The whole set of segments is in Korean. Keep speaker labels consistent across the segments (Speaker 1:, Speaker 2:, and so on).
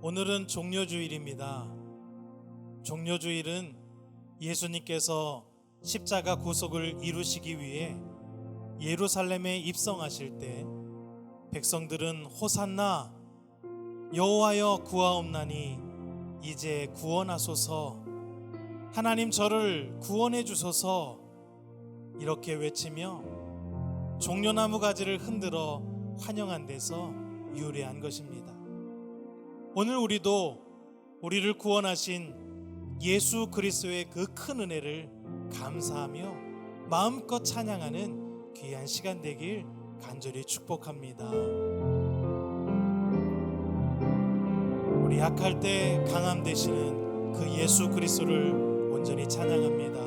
Speaker 1: 오늘은 종려주일입니다. 종려주일은 예수님께서 십자가 구속을 이루시기 위해 예루살렘에 입성하실 때 백성들은 호산나 여호와여 구하옵나니 이제 구원하소서, 하나님 저를 구원해 주소서 이렇게 외치며 종려나무 가지를 흔들어 환영한 데서 유래한 것입니다. 오늘 우리도 우리를 구원하신 예수 그리스도의 그 큰 은혜를 감사하며 마음껏 찬양하는 귀한 시간 되길 간절히 축복합니다. 우리 약할 때 강함 되시는 그 예수 그리스도를 온전히 찬양합니다.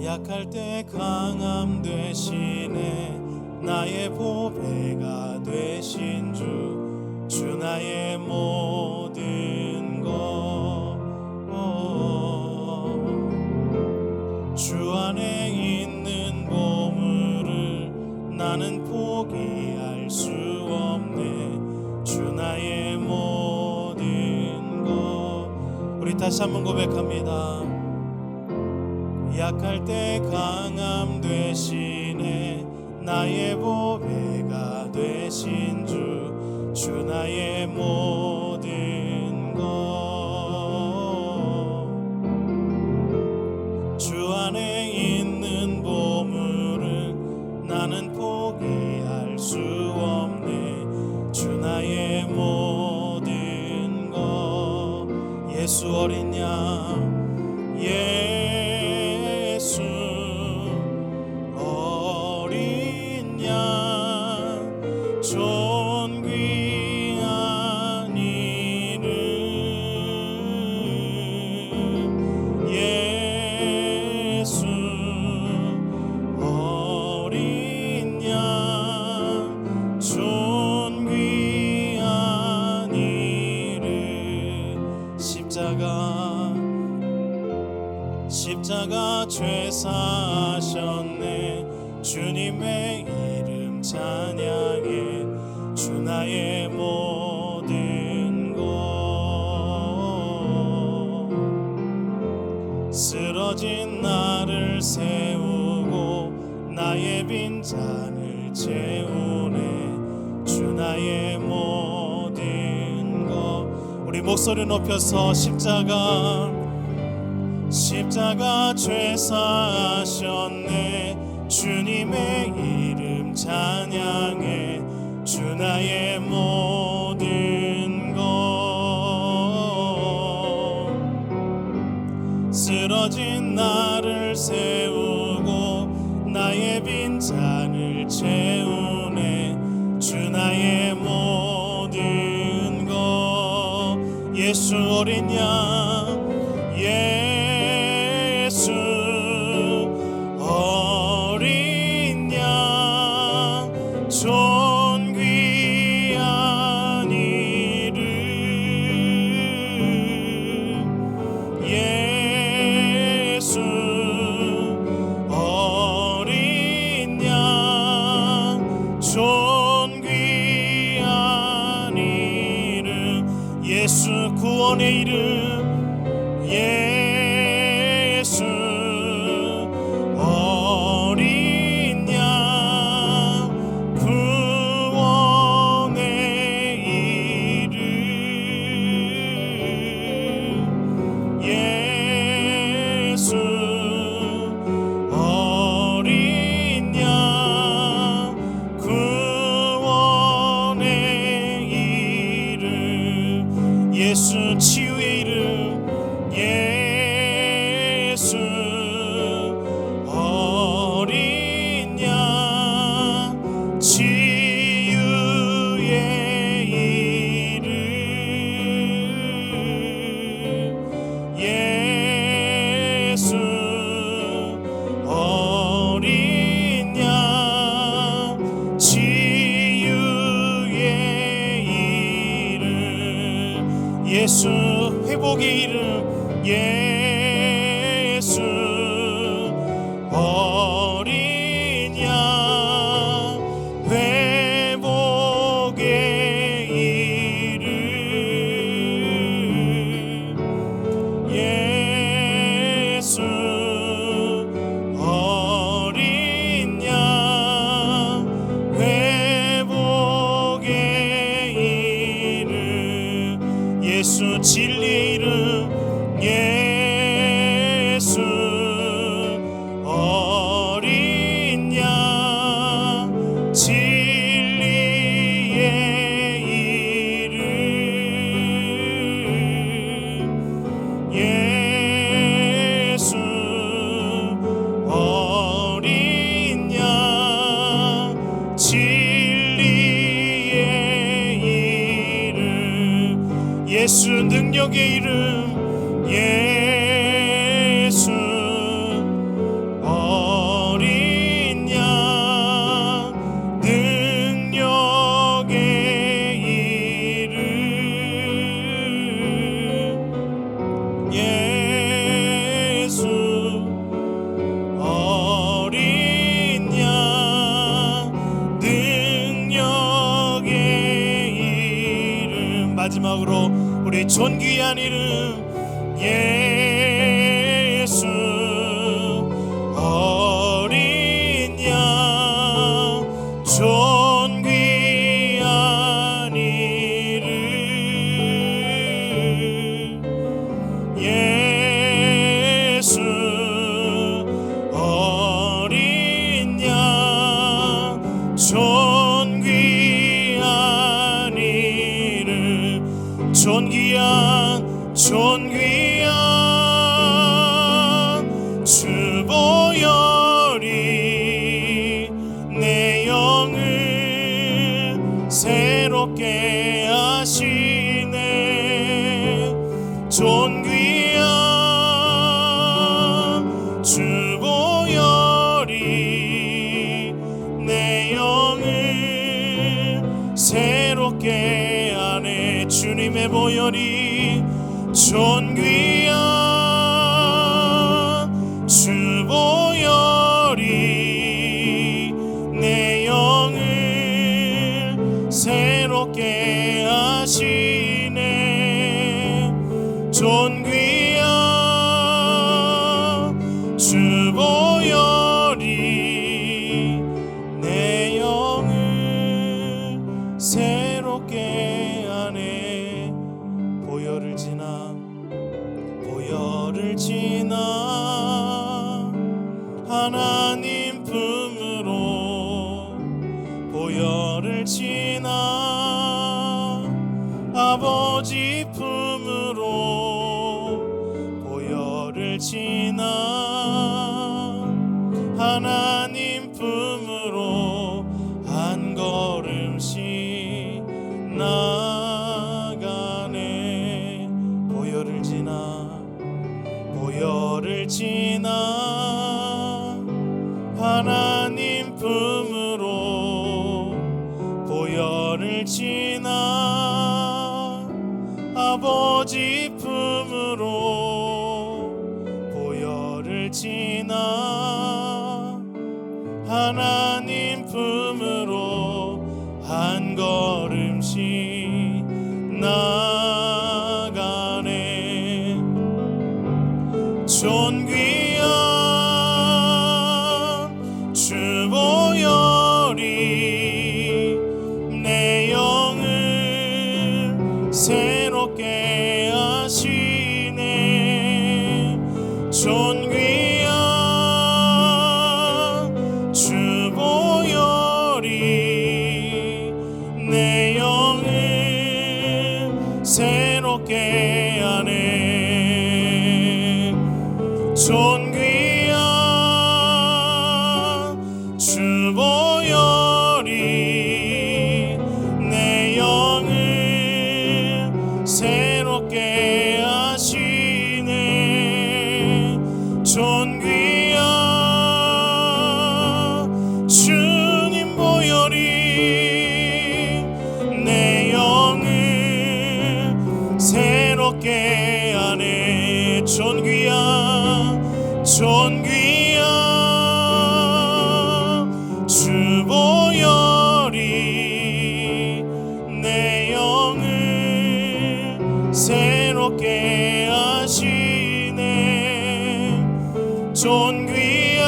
Speaker 1: 약할 때 강함 되시네, 나의 보배가 되신 주 나의 모든 것. 주 안에 있는 보물을 나는 포기할 수 없네, 주 나의 모든 것. 우리 다시 한번 고백합니다. 약할 때 강함 되시네, 나의 보배가 되신 주 나의 모든 것. 주 안에 있는 보물을 나는 포기할 수 없네, 주 나의 모든 것. 예수 어린 양, 예수 어린 양, 존귀한 이름. 예수 어린 양, 존귀한 이름. 십자가 죄사하셨네, 주님의 이름 찬양해, 주 나의 모든 것. 쓰러진 나를 세우고 나의 빈잔을 채우네, 주 나의 모든 것. 우리 목소리 높여서 십자가 죄사하셨네, 주님의 이름 찬양해, 주 나의 모든 것. 쓰러진 나를 세우고 나의 빈잔을 채우네, 주 나의 모든 것. 예수 어린 양, 예수 어린 양, 존귀한 이름. 예수 어린 양, 존귀한 이름. 예수 구원의 이름. 예수 어린 양, 구원의 이름. 예수 어린 양, 구원의 이름. 예수 치유의 이름. 예수 어린 양, 치유의 이름. 예수 어린 양, 치유의 이름. 예수 회복의 이름. 예수 어린 양, 예수 진리의 이름 예수 어린 양 진리의 이름 예수 어린 양 진리의 이름 예수 능력의 이름 예수 어린 양 능력의 이름 예수 어린 양 능력의 이름 마지막으로 우리 존귀한 이름 예수 어린 양 존귀한 이름 예수 어린 양 존귀한 이름 존귀한 주 보혈이 내 영을 새롭게 하시네 존귀한 주 보혈이 내 영을 새롭게 하네 주님의 보혈이 존귀한 주 보혈이 내 영을 새롭게 하시네 존귀한 주 보혈이 내 영을 새롭게 하네 보혈을 지나 하나님 품으로 보혈을 지나 아버지 품으로 보혈을 지나 하나님 품으로 한 걸음씩 나가네 보혈을 지나 하나님 품으로 보혈을 지나 아버지 품으로 보혈을 지나 하나님 품으로 한 걸음씩 나가네 존귀한 주 보혈이 내 영을 새롭게 하시네 존귀한 주 보혈이 내 영을 새롭게 하네 존귀한 주 보혈이 내 영을 새롭게 하시네 존귀한 주님 보혈이 내 영을 새롭게 하네 존귀한 주 보혈이 내 영을 새롭게 하시네 존귀한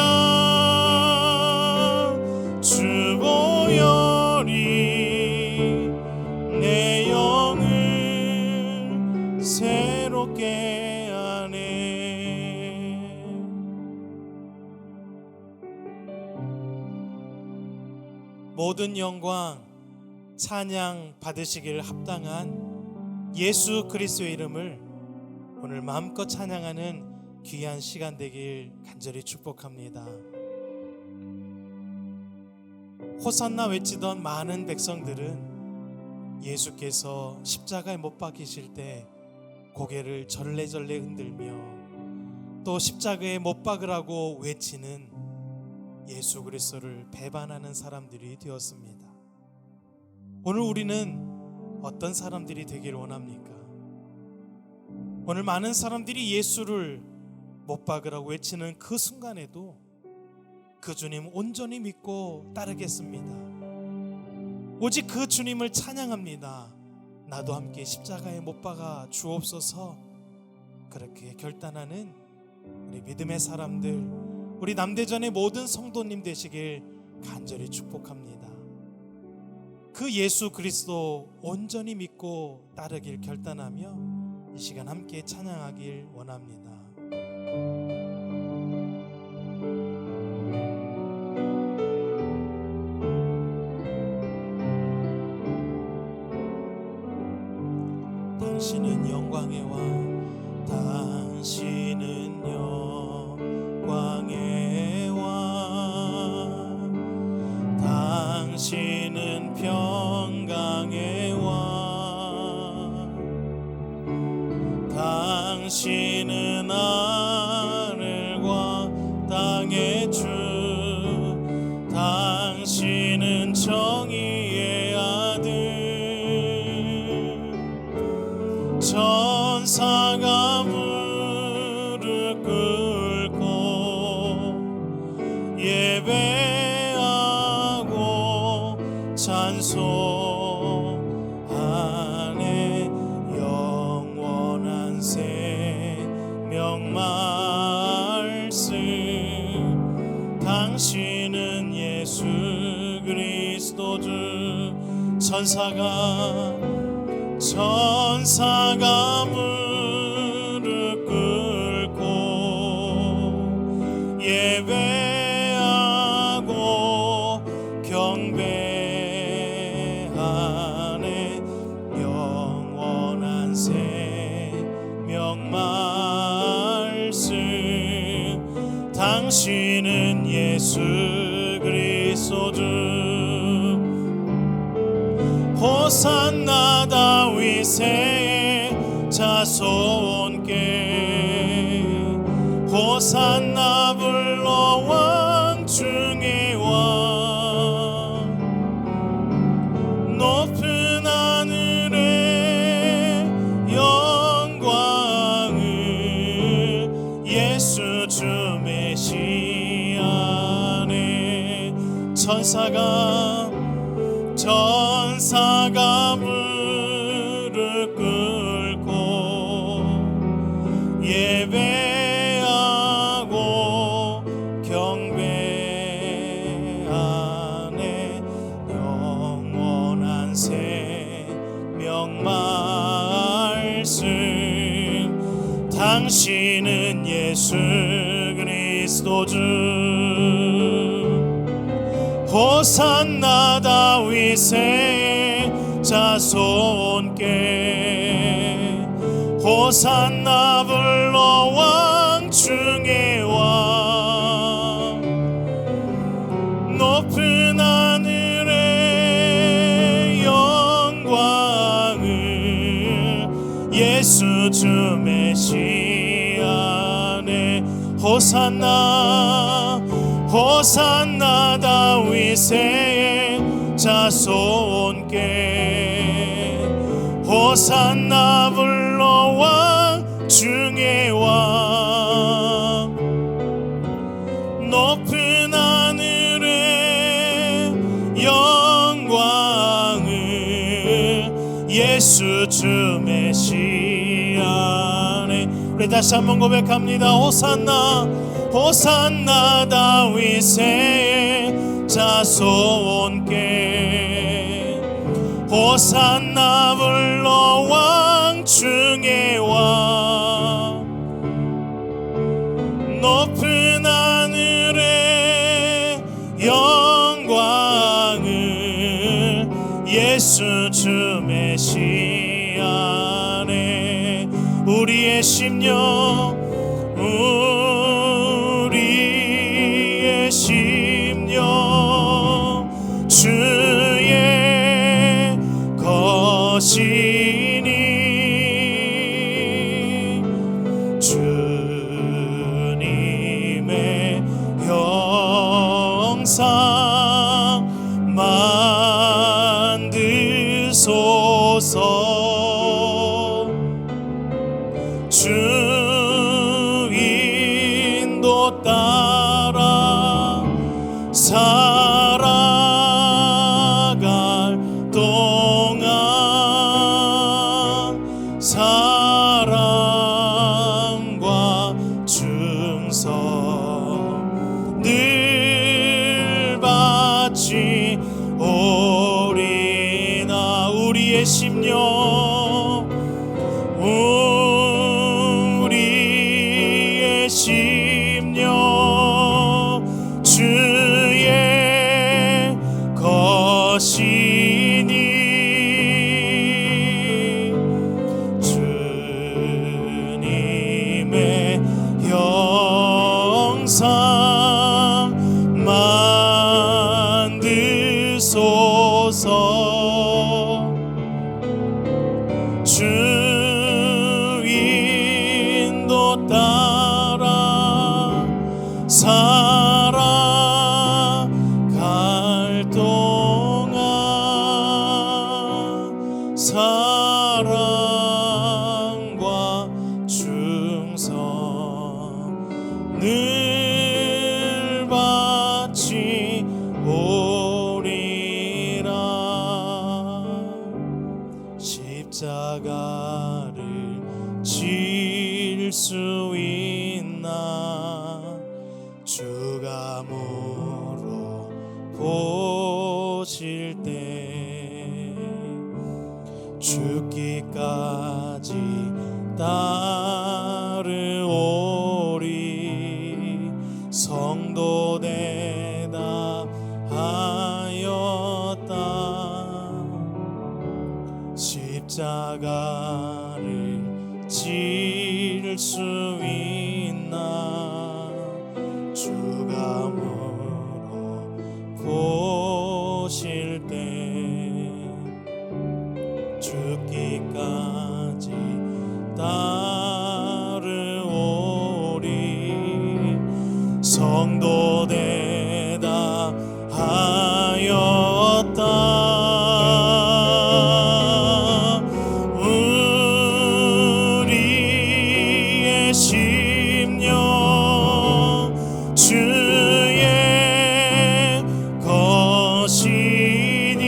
Speaker 1: 주 보혈이 내 영을 새롭게 하네. 모든 영광 찬양 받으시길 합당한 예수 그리스도의 이름을 오늘 마음껏 찬양하는 귀한 시간 되길 간절히 축복합니다. 호산나 외치던 많은 백성들은 예수께서 십자가에 못 박히실 때 고개를 절레절레 흔들며 또 십자가에 못 박으라고 외치는 예수 그리스도를 배반하는 사람들이 되었습니다. 오늘 우리는 어떤 사람들이 되기를 원합니까? 오늘 많은 사람들이 예수를 못 박으라고 외치는 그 순간에도 그 주님 온전히 믿고 따르겠습니다. 오직 그 주님을 찬양합니다. 나도 함께 십자가에 못 박아 주옵소서. 그렇게 결단하는 우리 믿음의 사람들, 우리 남대전의 모든 성도님 되시길 간절히 축복합니다. 그 예수 그리스도 온전히 믿고 따르길 결단하며 이 시간 함께 찬양하길 원합니다. 당신은 영광의 왕, 당신은 영광의 왕, 당신은 평강의 왕, 당신은 하늘과 땅의 주, 당신은 정의의 아들. 천사가 무릎 꿇고 예배하고 찬송하네. 영원한 생명 말씀, 당신은 예수 그리스도 주. 천사가 무릎 꿇고 예배하고 경배하네. 영원한 생명 말씀, 당신은 예수 그리스도 주. 호산나 다윗의 자손께, 호산나 불러 왕 중의 왕. 높은 하늘의 영광을 예수 주 메시아네. 천사가 무릎 꿇고 예배하고 경배하네. 영원한 생명 말씀, 당신은 예수 그리스도 주. 호산나 다윗의 자손께, 호산나 불러 왕 중의 왕. 높은 하늘의 영광을 예수 주 메시아네. 호산나 다윗의 자손께, 호산나 불러 왕 중의 왕. 높은 하늘의 영광을 예수 주 메시아네. 우리 다시 한번 고백합니다. 호산나 다윗의 자손께, 호산나 불러 왕 중의 우리의 심령, 우리의 심령 주의 것이니 주님의 형상 만드소서. 주 인도 따라 살아갈 동안 사랑과 충성 늘 바치 오리나. 우리의 심령, 우리의 심령 주의 것이니 주님의 형상 만드소서. 주 인도 따라 살아갈 동안 사랑과 충성 늘 바치 오리라. 십자가를 질 수 있나 주가 물어보실 때 죽기까지 따르오리. 성도 대답하였다. 십자가를 질 수 있나 주가 물어보실 때 죽기까지 따르오리. 성도 대답하였다. 심령 주의 것이니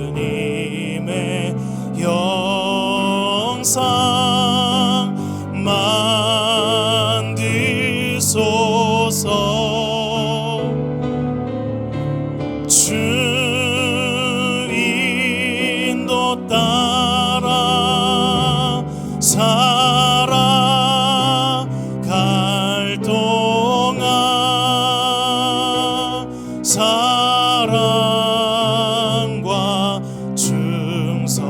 Speaker 1: 주님의 형상 만드소서. 주 인도 따라 살아갈 동안 사랑과 충성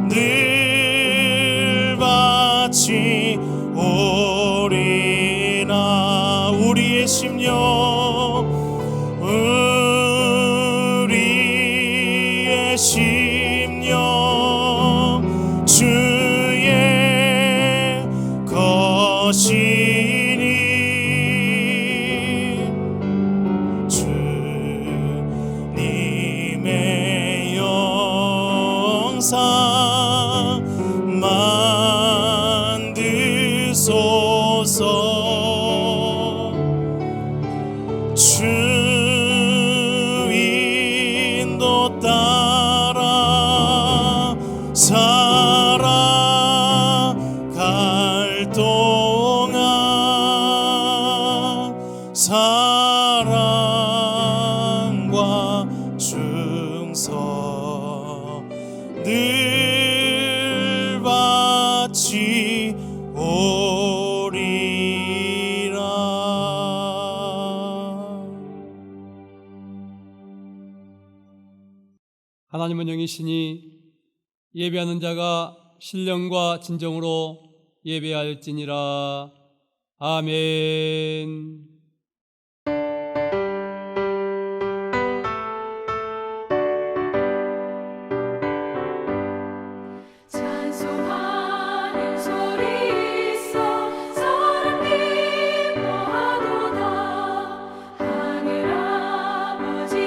Speaker 1: 늘 바치 오리나. 우리의 심령, 우리의 심령 주의 것이니 주님의 영상 만드소서. 주 인도 따라 살아갈 동안 사랑과 충성 늘 바치
Speaker 2: 하나님은 영이시니 예배하는 자가 신령과 진정으로 예배할지니라. 아멘.
Speaker 3: 찬송하는 소리 있어 사람 기뻐하도다. 하늘 아버지의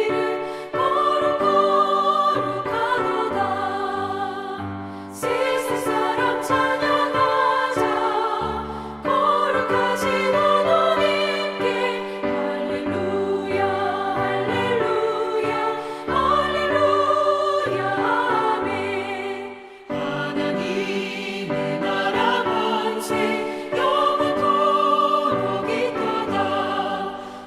Speaker 3: 이름 거룩거룩하도다. 세상 사람 찬양하자. 거룩하신 하나님께 할렐루야 할렐루야 할렐루야 아멘. 하나님의 나라 번세 영원토록 있도다.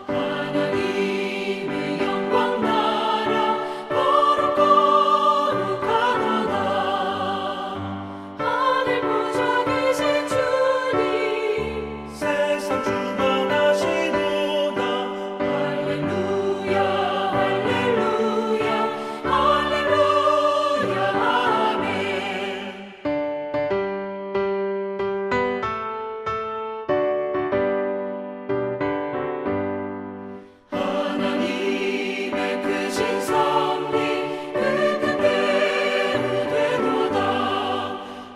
Speaker 3: 하나님의 영광 나라 거룩거룩하도다. 하늘 보좌 계신 주님
Speaker 1: 세상 주관하시도다.
Speaker 3: 할렐루야 할렐루야 할렐루야 아멘. 하나님의 크신 섭리 그 뜻대로 되도다.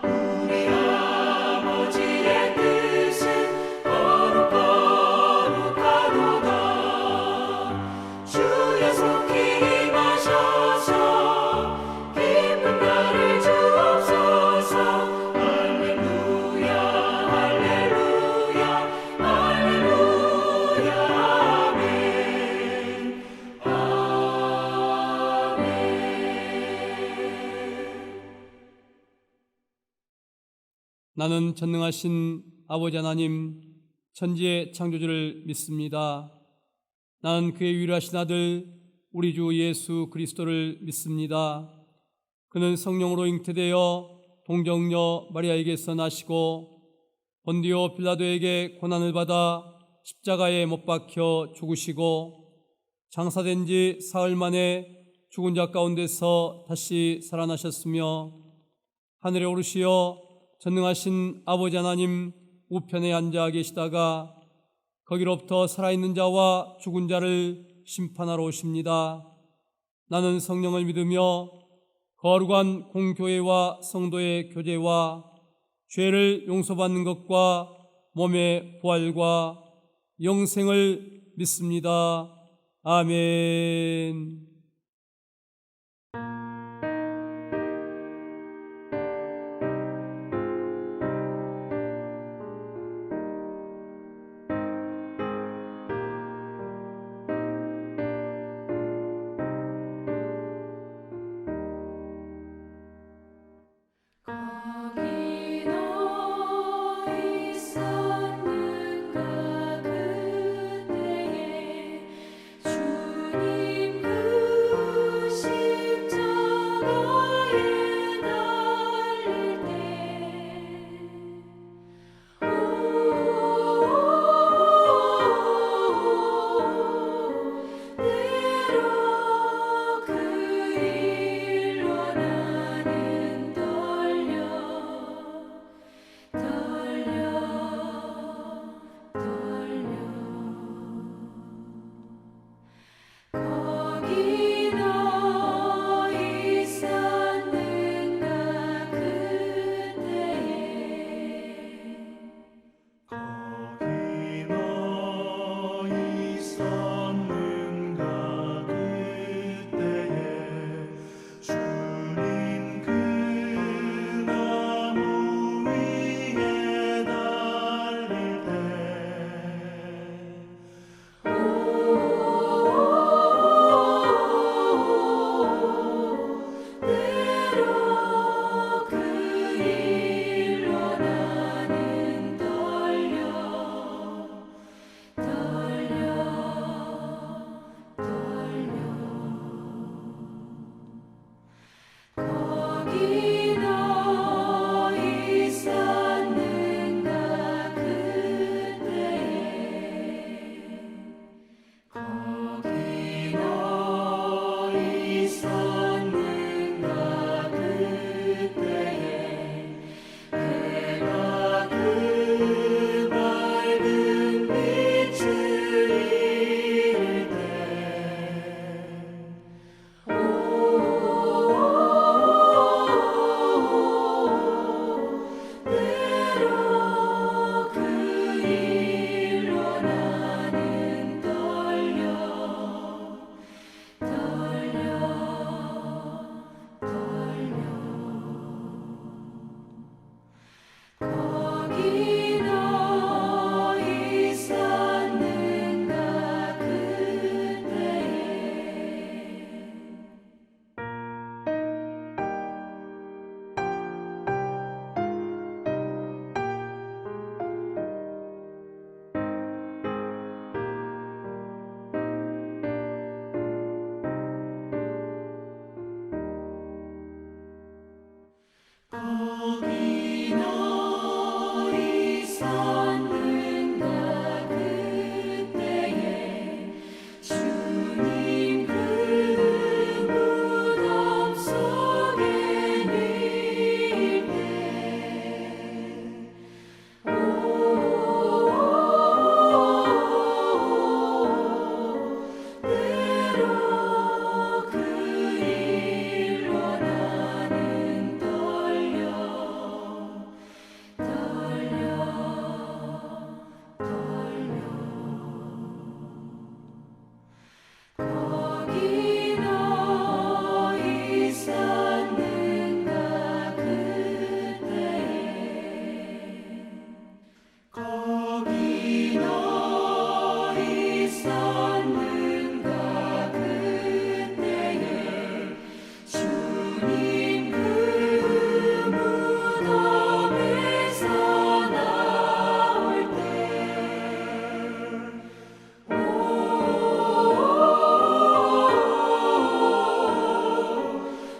Speaker 3: 우리 아버지의 뜻은 거룩거룩하도다. 주여 속히 임하셔서 기쁜 날을 주옵소서. 할렐루야 할렐루야 할렐루야 아멘. 아멘.
Speaker 2: 나는 전능하신 아버지 하나님, 천지의 창조주를 믿습니다. 나는 그의 유일하신 아들 우리 주 예수 그리스도를 믿습니다. 그는 성령으로 잉태되어 동정녀 마리아에게서 나시고 본디오 빌라도에게 고난을 받아 십자가에 못 박혀 죽으시고 장사된 지 사흘 만에 죽은 자 가운데서 다시 살아나셨으며 하늘에 오르시어 전능하신 아버지 하나님 우편에 앉아 계시다가 거기로부터 살아있는 자와 죽은 자를 심판하러 오십니다. 나는 성령을 믿으며 거룩한 공교회와 성도의 교제와 죄를 용서받는 것과 몸의 부활과 영생을 믿습니다. 아멘.
Speaker 3: 거기 너 있었는가 그때에 주님 그 주님 그 무덤에서 나올 때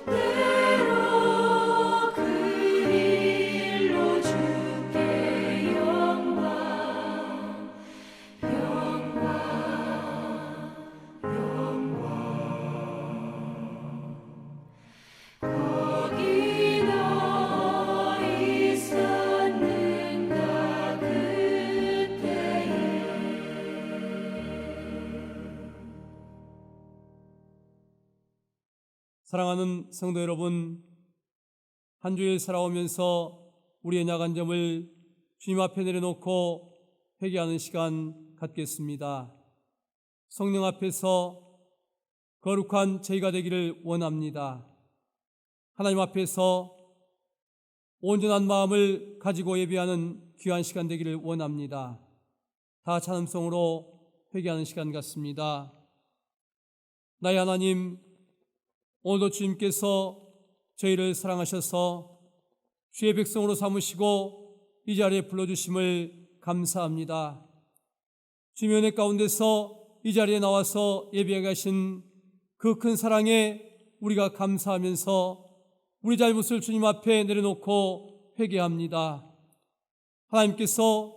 Speaker 3: 때로 그 일로 주께 영광 거기 너 있었는가 그때에
Speaker 2: 사랑하는 성도 여러분, 한 주일 살아오면서 우리의 나간 점을 주님 앞에 내려놓고 회개하는 시간 갖겠습니다. 성령 앞에서 거룩한 저희가 되기를 원합니다. 하나님 앞에서 온전한 마음을 가지고 예배하는 귀한 시간 되기를 원합니다. 다 찬음성으로 회개하는 시간 같습니다. 나의 하나님, 오늘도 주님께서 저희를 사랑하셔서 주의 백성으로 삼으시고 이 자리에 불러주심을 감사합니다. 주님의 은혜 가운데서 이 자리에 나와서 예배하게 하신 그 큰 사랑에 우리가 감사하면서 우리 잘못을 주님 앞에 내려놓고 회개합니다. 하나님께서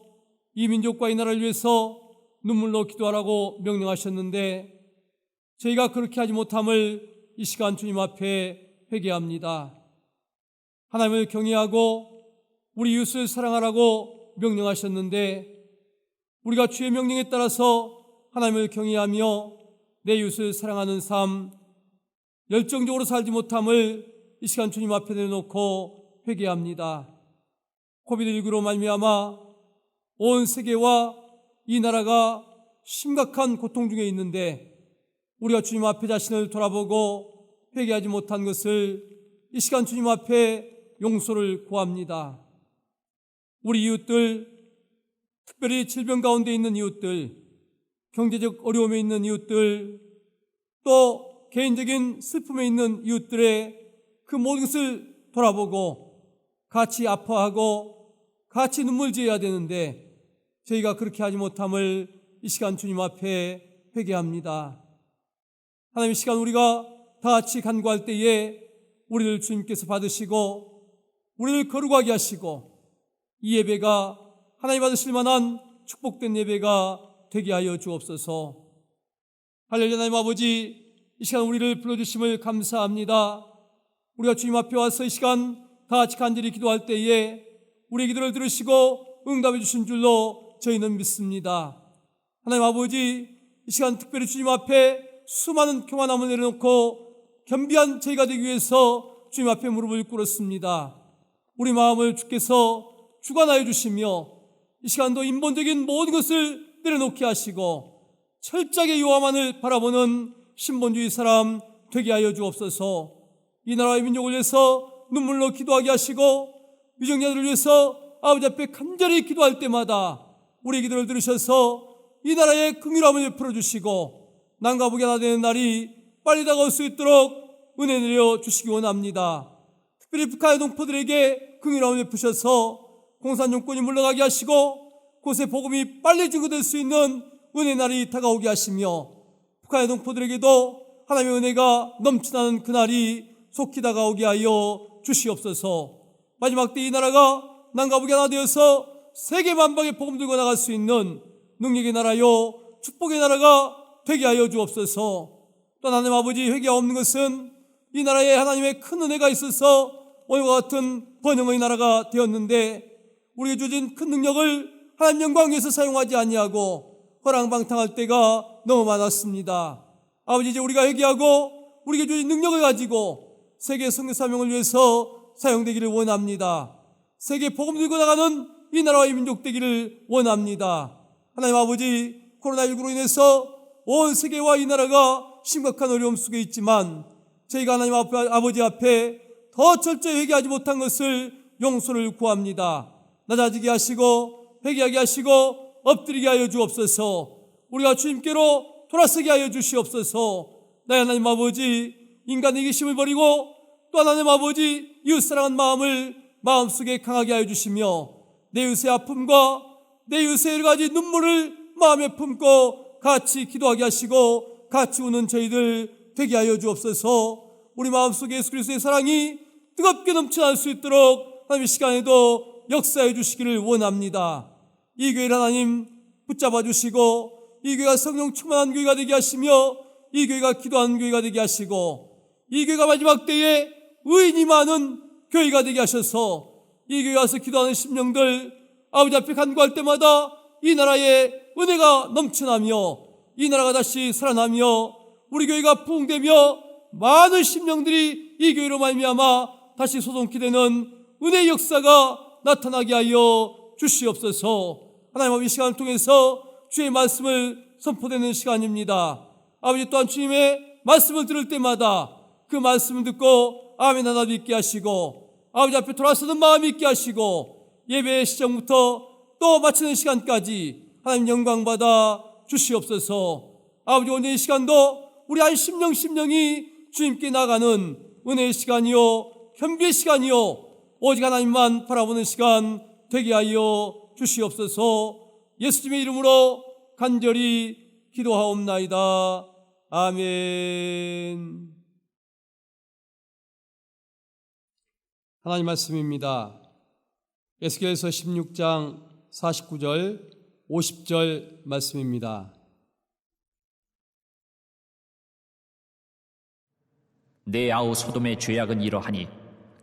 Speaker 2: 이 민족과 이 나라를 위해서 눈물로 기도하라고 명령하셨는데 저희가 그렇게 하지 못함을 이 시간 주님 앞에 회개합니다. 하나님을 경외하고 우리 이웃을 사랑하라고 명령하셨는데 우리가 주의 명령에 따라서 하나님을 경외하며 내 이웃을 사랑하는 삶, 열정적으로 살지 못함을 이 시간 주님 앞에 내놓고 회개합니다. 코비드19로 말미암아 온 세계와 이 나라가 심각한 고통 중에 있는데 우리가 주님 앞에 자신을 돌아보고 회개하지 못한 것을 이 시간 주님 앞에 용서를 구합니다. 우리 이웃들, 특별히 질병 가운데 있는 이웃들, 경제적 어려움에 있는 이웃들, 또 개인적인 슬픔에 있는 이웃들의 그 모든 것을 돌아보고 같이 아파하고 같이 눈물 지어야 되는데 저희가 그렇게 하지 못함을 이 시간 주님 앞에 회개합니다. 하나님, 이 시간 우리가 다 같이 간구할 때에 우리를 주님께서 받으시고 우리를 거룩하게 하시고 이 예배가 하나님 받으실 만한 축복된 예배가 되게 하여 주옵소서. 할렐루야. 하나님 아버지, 이 시간 우리를 불러주심을 감사합니다. 우리가 주님 앞에 와서 이 시간 다 같이 간절히 기도할 때에 우리의 기도를 들으시고 응답해 주신 줄로 저희는 믿습니다. 하나님 아버지, 이 시간 특별히 주님 앞에 수많은 교만함을 내려놓고 겸비한 저희가 되기 위해서 주님 앞에 무릎을 꿇었습니다. 우리 마음을 주께서 주관하여 주시며 이 시간도 인본적인 모든 것을 내려놓게 하시고 철저하게 여호와만을 바라보는 신본주의 사람 되게 하여 주옵소서. 이 나라의 민족을 위해서 눈물로 기도하게 하시고 위정자들을 위해서 아버지 앞에 간절히 기도할 때마다 우리의 기도를 들으셔서 이 나라의 긍휼함을 풀어주시고 난과 북이 하나 되는 날이 빨리 다가올 수 있도록 은혜 내려 주시기 원합니다. 특별히 북한의 동포들에게 긍휼함을 베푸셔서 공산 정권이 물러가게 하시고 곳에 복음이 빨리 증거될 수 있는 은혜의 날이 다가오게 하시며 북한의 동포들에게도 하나님의 은혜가 넘쳐나는 그날이 속히 다가오게 하여 주시옵소서. 마지막 때 이 나라가 남과 북이 하나 되어서 세계 만방에 복음 들고 나갈 수 있는 능력의 나라요 축복의 나라가 되게 하여 주옵소서. 또 하나님 아버지, 회개가 없는 것은 이 나라에 하나님의 큰 은혜가 있어서 오늘과 같은 번영의 나라가 되었는데 우리에게 주신 큰 능력을 하나님 영광 위해서 사용하지 아니하고 허랑방탕할 때가 너무 많았습니다. 아버지, 이제 우리가 회개하고 우리에게 주신 능력을 가지고 세계 선교 사명을 위해서 사용되기를 원합니다. 세계 복음 들고 나가는 이 나라의 민족 되기를 원합니다. 하나님 아버지, 코로나19로 인해서 온 세계와 이 나라가 심각한 어려움 속에 있지만 저희가 하나님 아버지 앞에 더 철저히 회개하지 못한 것을 용서를 구합니다. 낮아지게 하시고 회개하게 하시고 엎드리게 하여 주옵소서. 우리가 주님께로 돌아서게 하여 주시옵소서. 나의 하나님 아버지, 인간의 이기심을 버리고 또 하나님 아버지 이웃사랑한 마음을 마음속에 강하게 하여 주시며 내 이웃의 아픔과 내 이웃의 여러 가지 눈물을 마음에 품고 같이 기도하게 하시고 같이 우는 저희들 되게 하여 주옵소서. 우리 마음속에 예수 그리스도의 사랑이 뜨겁게 넘쳐날 수 있도록 하나님 이 시간에도 역사해 주시기를 원합니다. 이 교회를 하나님 붙잡아 주시고 이 교회가 성령 충만한 교회가 되게 하시며 이 교회가 기도하는 교회가 되게 하시고 이 교회가 마지막 때에 의인이 많은 교회가 되게 하셔서 이 교회 와서 기도하는 심령들 아버지 앞에 간구할 때마다 이 나라에 은혜가 넘쳐나며 이 나라가 다시 살아나며 우리 교회가 부흥되며 많은 심령들이 이 교회로 말미암아 다시 소송케 되는 은혜의 역사가 나타나게 하여 주시옵소서. 하나님 이 시간을 통해서 주의 말씀을 선포되는 시간입니다. 아버지 또한 주님의 말씀을 들을 때마다 그 말씀을 듣고 아멘 하나 믿게 하시고 아버지 앞에 돌아서는 마음이 있게 하시고 예배의 시작부터 또 마치는 시간까지 하나님 영광 받아 주시옵소서. 아버지 오늘 이 시간도 우리 한 심령이 주님께 나가는 은혜의 시간이요 현비의 시간이요 오직 하나님만 바라보는 시간 되게 하여 주시옵소서. 예수님의 이름으로 간절히 기도하옵나이다. 아멘. 하나님 말씀입니다. 에스겔서 16장 49절 50절 말씀입니다.
Speaker 4: 내 아우 소돔의 죄악은 이러하니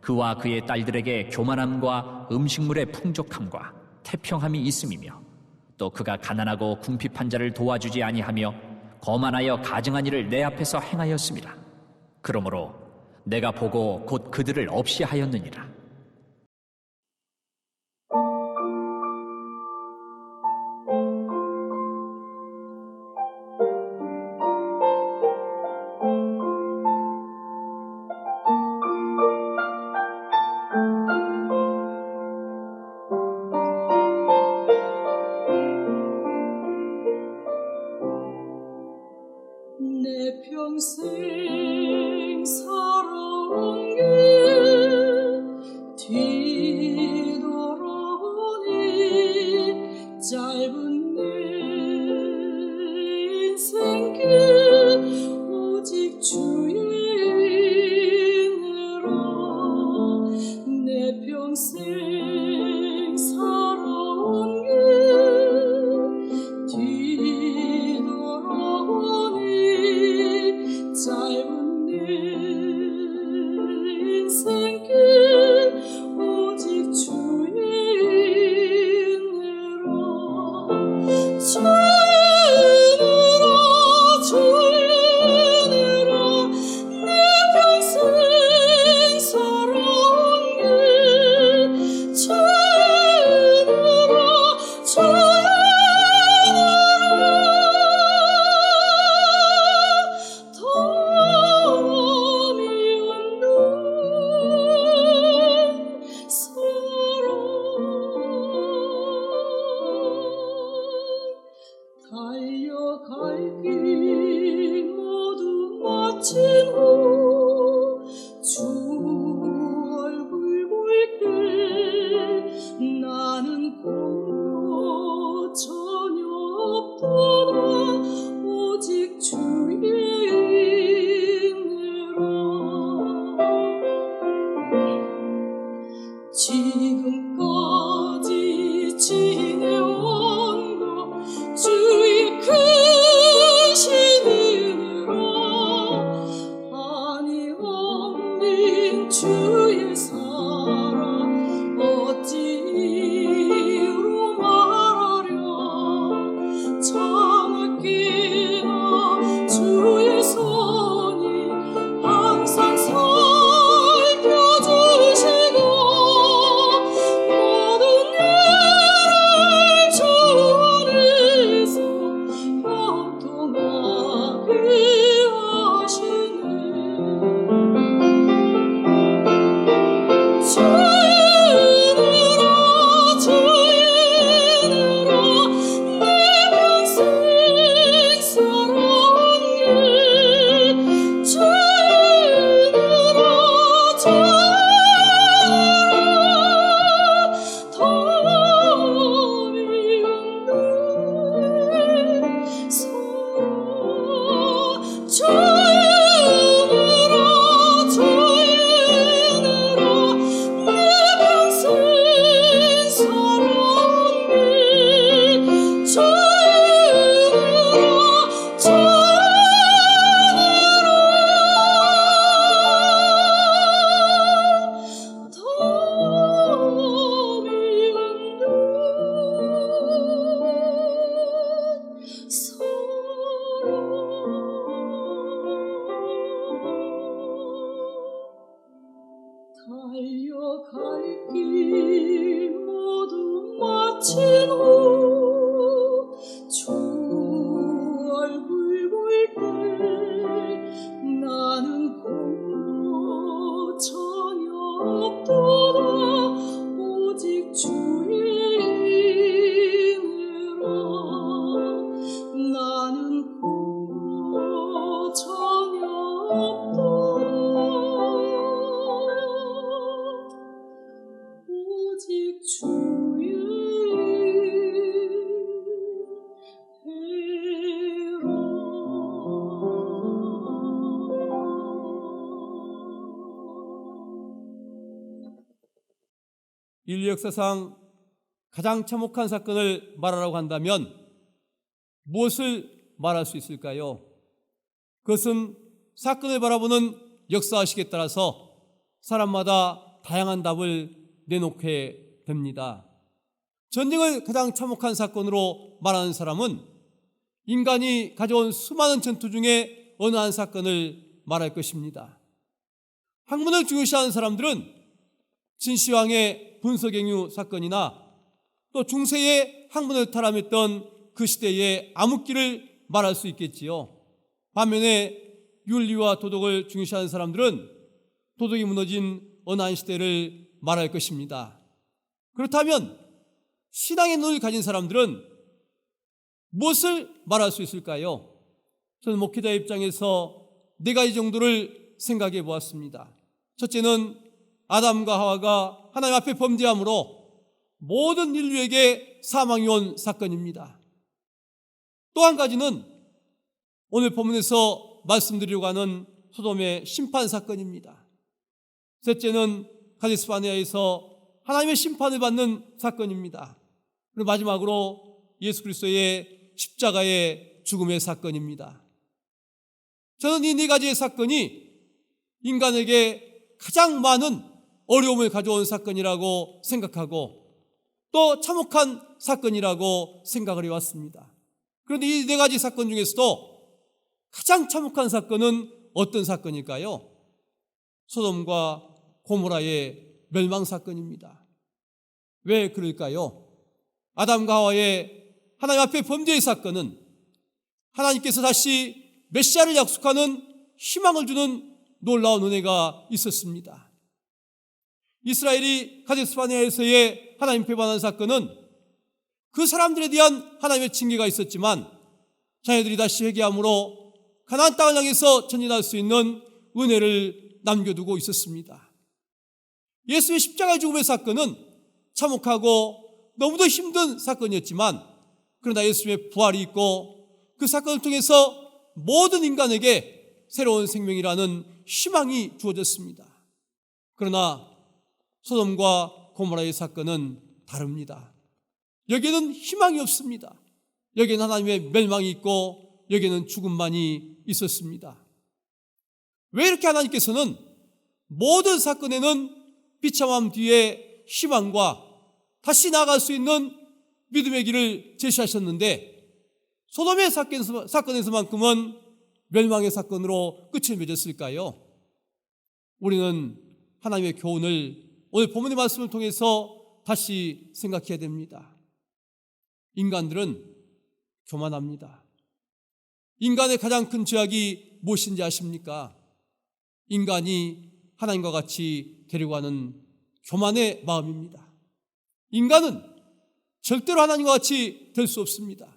Speaker 4: 그와 그의 딸들에게 교만함과 음식물의 풍족함과 태평함이 있음이며 또 그가 가난하고 궁핍한 자를 도와주지 아니하며 거만하여 가증한 일을 내 앞에서 행하였습니다. 그러므로 내가 보고 곧 그들을 없이 하였느니라.
Speaker 3: 내 평생 살아온 길 뒤돌아보니 짧은 내 인생길 오직 주의 은혜라. 내 평생 살아온 길 뒤돌아보니 짧은 내 인생길 오직 주의 은혜라. 주의 은혜라 주의 은혜라 내 평생 살아온 길 주의 은혜라 주의 달려갈 길 모두 마친 후 주 얼굴 볼 때 나는 공로 전혀 없도다 오직 주의 은혜라. 지금까지 지내온 것 주의 크신 은혜라. 한이 없는 주의 사랑 어찌 이유로 말하랴. 참았기나 주의 손이 항상 살펴주시고 모든 일을 주 안에서 형통하게 하시네. 달려갈 길 모두 마친 후 주 얼굴 볼 때 나는 공로 전혀 없도다 오직 주의 인으로 나는 공로 전혀 없도다 오직 주의
Speaker 2: 인류 역사상 가장 참혹한 사건을 말하라고 한다면 무엇을 말할 수 있을까요? 그것은 사건을 바라보는 역사의식에 따라서 사람마다 다양한 답을 내놓게 됩니다. 전쟁을 가장 참혹한 사건으로 말하는 사람은 인간이 가져온 수많은 전투 중에 어느 한 사건을 말할 것입니다. 학문을 중요시하는 사람들은 진시황의 분서갱유 사건이나 또 중세의 학문을 타람했던 그 시대의 암흑기를 말할 수 있겠지요. 반면에 윤리와 도덕을 중요시하는 사람들은 도덕이 무너진 어느 한 시대를 말할 것입니다. 그렇다면 신앙의 눈을 가진 사람들은 무엇을 말할 수 있을까요? 저는 목회자의 입장에서 4가지 정도를 생각해 보았습니다. 첫째는 아담과 하와가 하나님 앞에 범죄함으로 모든 인류에게 사망이 온 사건입니다. 또 한 가지는 오늘 본문에서 말씀드리려고 하는 소돔의 심판 사건입니다. 셋째는 가데스 바네아에서 하나님의 심판을 받는 사건입니다. 그리고 마지막으로 예수 그리스도의 십자가의 죽음의 사건입니다. 저는 이 4가지의 사건이 인간에게 가장 많은 어려움을 가져온 사건이라고 생각하고 또 참혹한 사건이라고 생각을 해왔습니다. 그런데 이 4가지 사건 중에서도 가장 참혹한 사건은 어떤 사건일까요? 소돔과 고모라의 멸망 사건입니다. 왜 그럴까요? 아담과 하와의 하나님 앞에 범죄의 사건은 하나님께서 다시 메시아를 약속하는 희망을 주는 놀라운 은혜가 있었습니다. 이스라엘이 가데스 바네아에서의 하나님 배반한 사건은 그 사람들에 대한 하나님의 징계가 있었지만 자녀들이 다시 회개함으로 가나안 땅을 향해서 전진할 수 있는 은혜를 남겨두고 있었습니다. 예수의 십자가 죽음의 사건은 참혹하고 너무도 힘든 사건이었지만 그러나 예수의 부활이 있고 그 사건을 통해서 모든 인간에게 새로운 생명이라는 희망이 주어졌습니다. 그러나 소돔과 고모라의 사건은 다릅니다. 여기에는 희망이 없습니다. 여기에는 하나님의 멸망이 있고 여기에는 죽음만이 있었습니다. 왜 이렇게 하나님께서는 모든 사건에는 비참함 뒤에 희망과 다시 나아갈 수 있는 믿음의 길을 제시하셨는데 소돔의 사건에서만큼은 멸망의 사건으로 끝을 맺었을까요? 우리는 하나님의 교훈을 오늘 본문의 말씀을 통해서 다시 생각해야 됩니다. 인간들은 교만합니다. 인간의 가장 큰 죄악이 무엇인지 아십니까? 인간이 하나님과 같이 되려고 하는 교만의 마음입니다. 인간은 절대로 하나님과 같이 될 수 없습니다.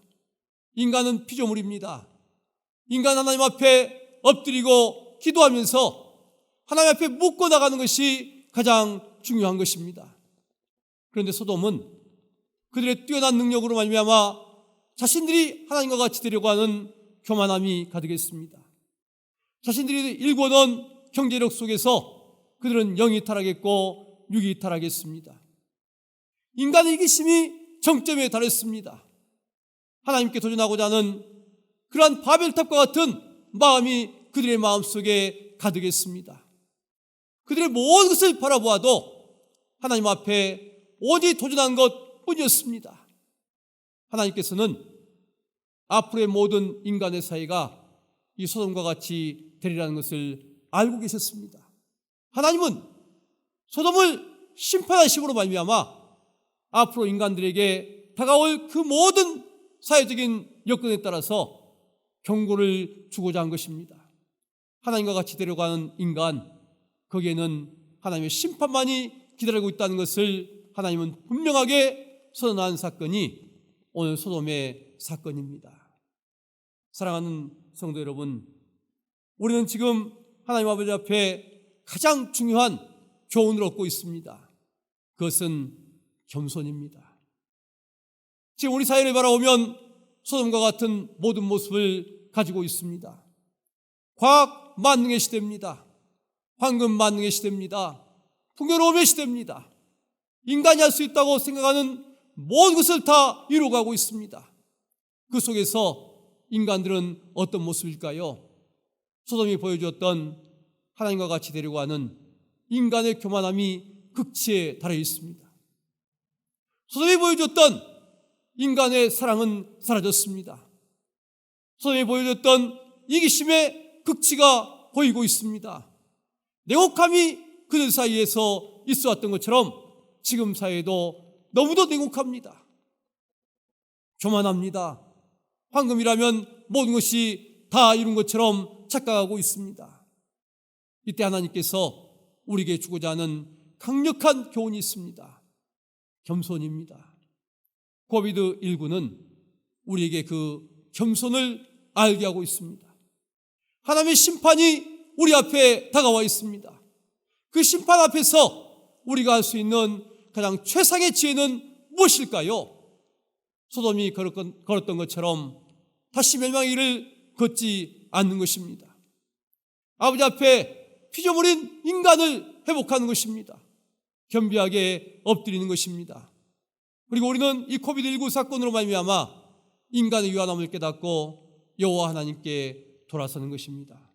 Speaker 2: 인간은 피조물입니다. 인간 하나님 앞에 엎드리고 기도하면서 하나님 앞에 묻고 나가는 것이 가장 중요한 것입니다. 그런데 소돔은 그들의 뛰어난 능력으로 말미암아 자신들이 하나님과 같이 되려고 하는 교만함이 가득했습니다. 자신들이 일궈놓은 경제력 속에서 그들은 영이 타락했고 육이 타락했습니다. 인간의 이기심이 정점에 달했습니다. 하나님께 도전하고자 하는 그러한 바벨탑과 같은 마음이 그들의 마음속에 가득했습니다. 그들의 모든 것을 바라보아도 하나님 앞에 오직 도전한 것뿐이었습니다. 하나님께서는 앞으로의 모든 인간의 사이가 이 소돔과 같이 되리라는 것을 알고 계셨습니다. 하나님은 소돔을 심판하심으로 말미암아 앞으로 인간들에게 다가올 그 모든 사회적인 여건에 따라서 경고를 주고자 한 것입니다. 하나님과 같이 되려고 하는 인간, 거기에는 하나님의 심판만이 기다리고 있다는 것을 하나님은 분명하게 선언한 사건이 오늘 소돔의 사건입니다. 사랑하는 성도 여러분, 우리는 지금 하나님 아버지 앞에 가장 중요한 교훈을 얻고 있습니다. 그것은 겸손입니다. 지금 우리 사회를 바라보면 소돔과 같은 모든 모습을 가지고 있습니다. 과학 만능의 시대입니다. 황금 만능의 시대입니다. 풍요로움의 시대입니다. 인간이 할 수 있다고 생각하는 모든 것을 다 이루어가고 있습니다. 그 속에서 인간들은 어떤 모습일까요? 소돔이 보여주었던 하나님과 같이 되려고 하는 인간의 교만함이 극치에 달해 있습니다. 소돔이 보여줬던 인간의 사랑은 사라졌습니다. 소돔이 보여줬던 이기심의 극치가 보이고 있습니다. 냉혹함이 그들 사이에서 있어 왔던 것처럼 지금 사회도 너무도 냉혹합니다. 교만합니다. 황금이라면 모든 것이 다 이룬 것처럼 착각하고 있습니다. 이때 하나님께서 우리에게 주고자 하는 강력한 교훈이 있습니다. 겸손입니다. 코비드19는 우리에게 그 겸손을 알게 하고 있습니다. 하나님의 심판이 우리 앞에 다가와 있습니다. 그 심판 앞에서 우리가 할 수 있는 가장 최상의 지혜는 무엇일까요? 소돔이 걸었던 것처럼 다시 멸망의 길을 걷지 않는 것입니다. 아버지 앞에 피조물인 인간을 회복하는 것입니다. 겸비하게 엎드리는 것입니다. 그리고 우리는 이 코비드19 사건으로 말미암아 인간의 유한함을 깨닫고 여호와 하나님께 돌아서는 것입니다.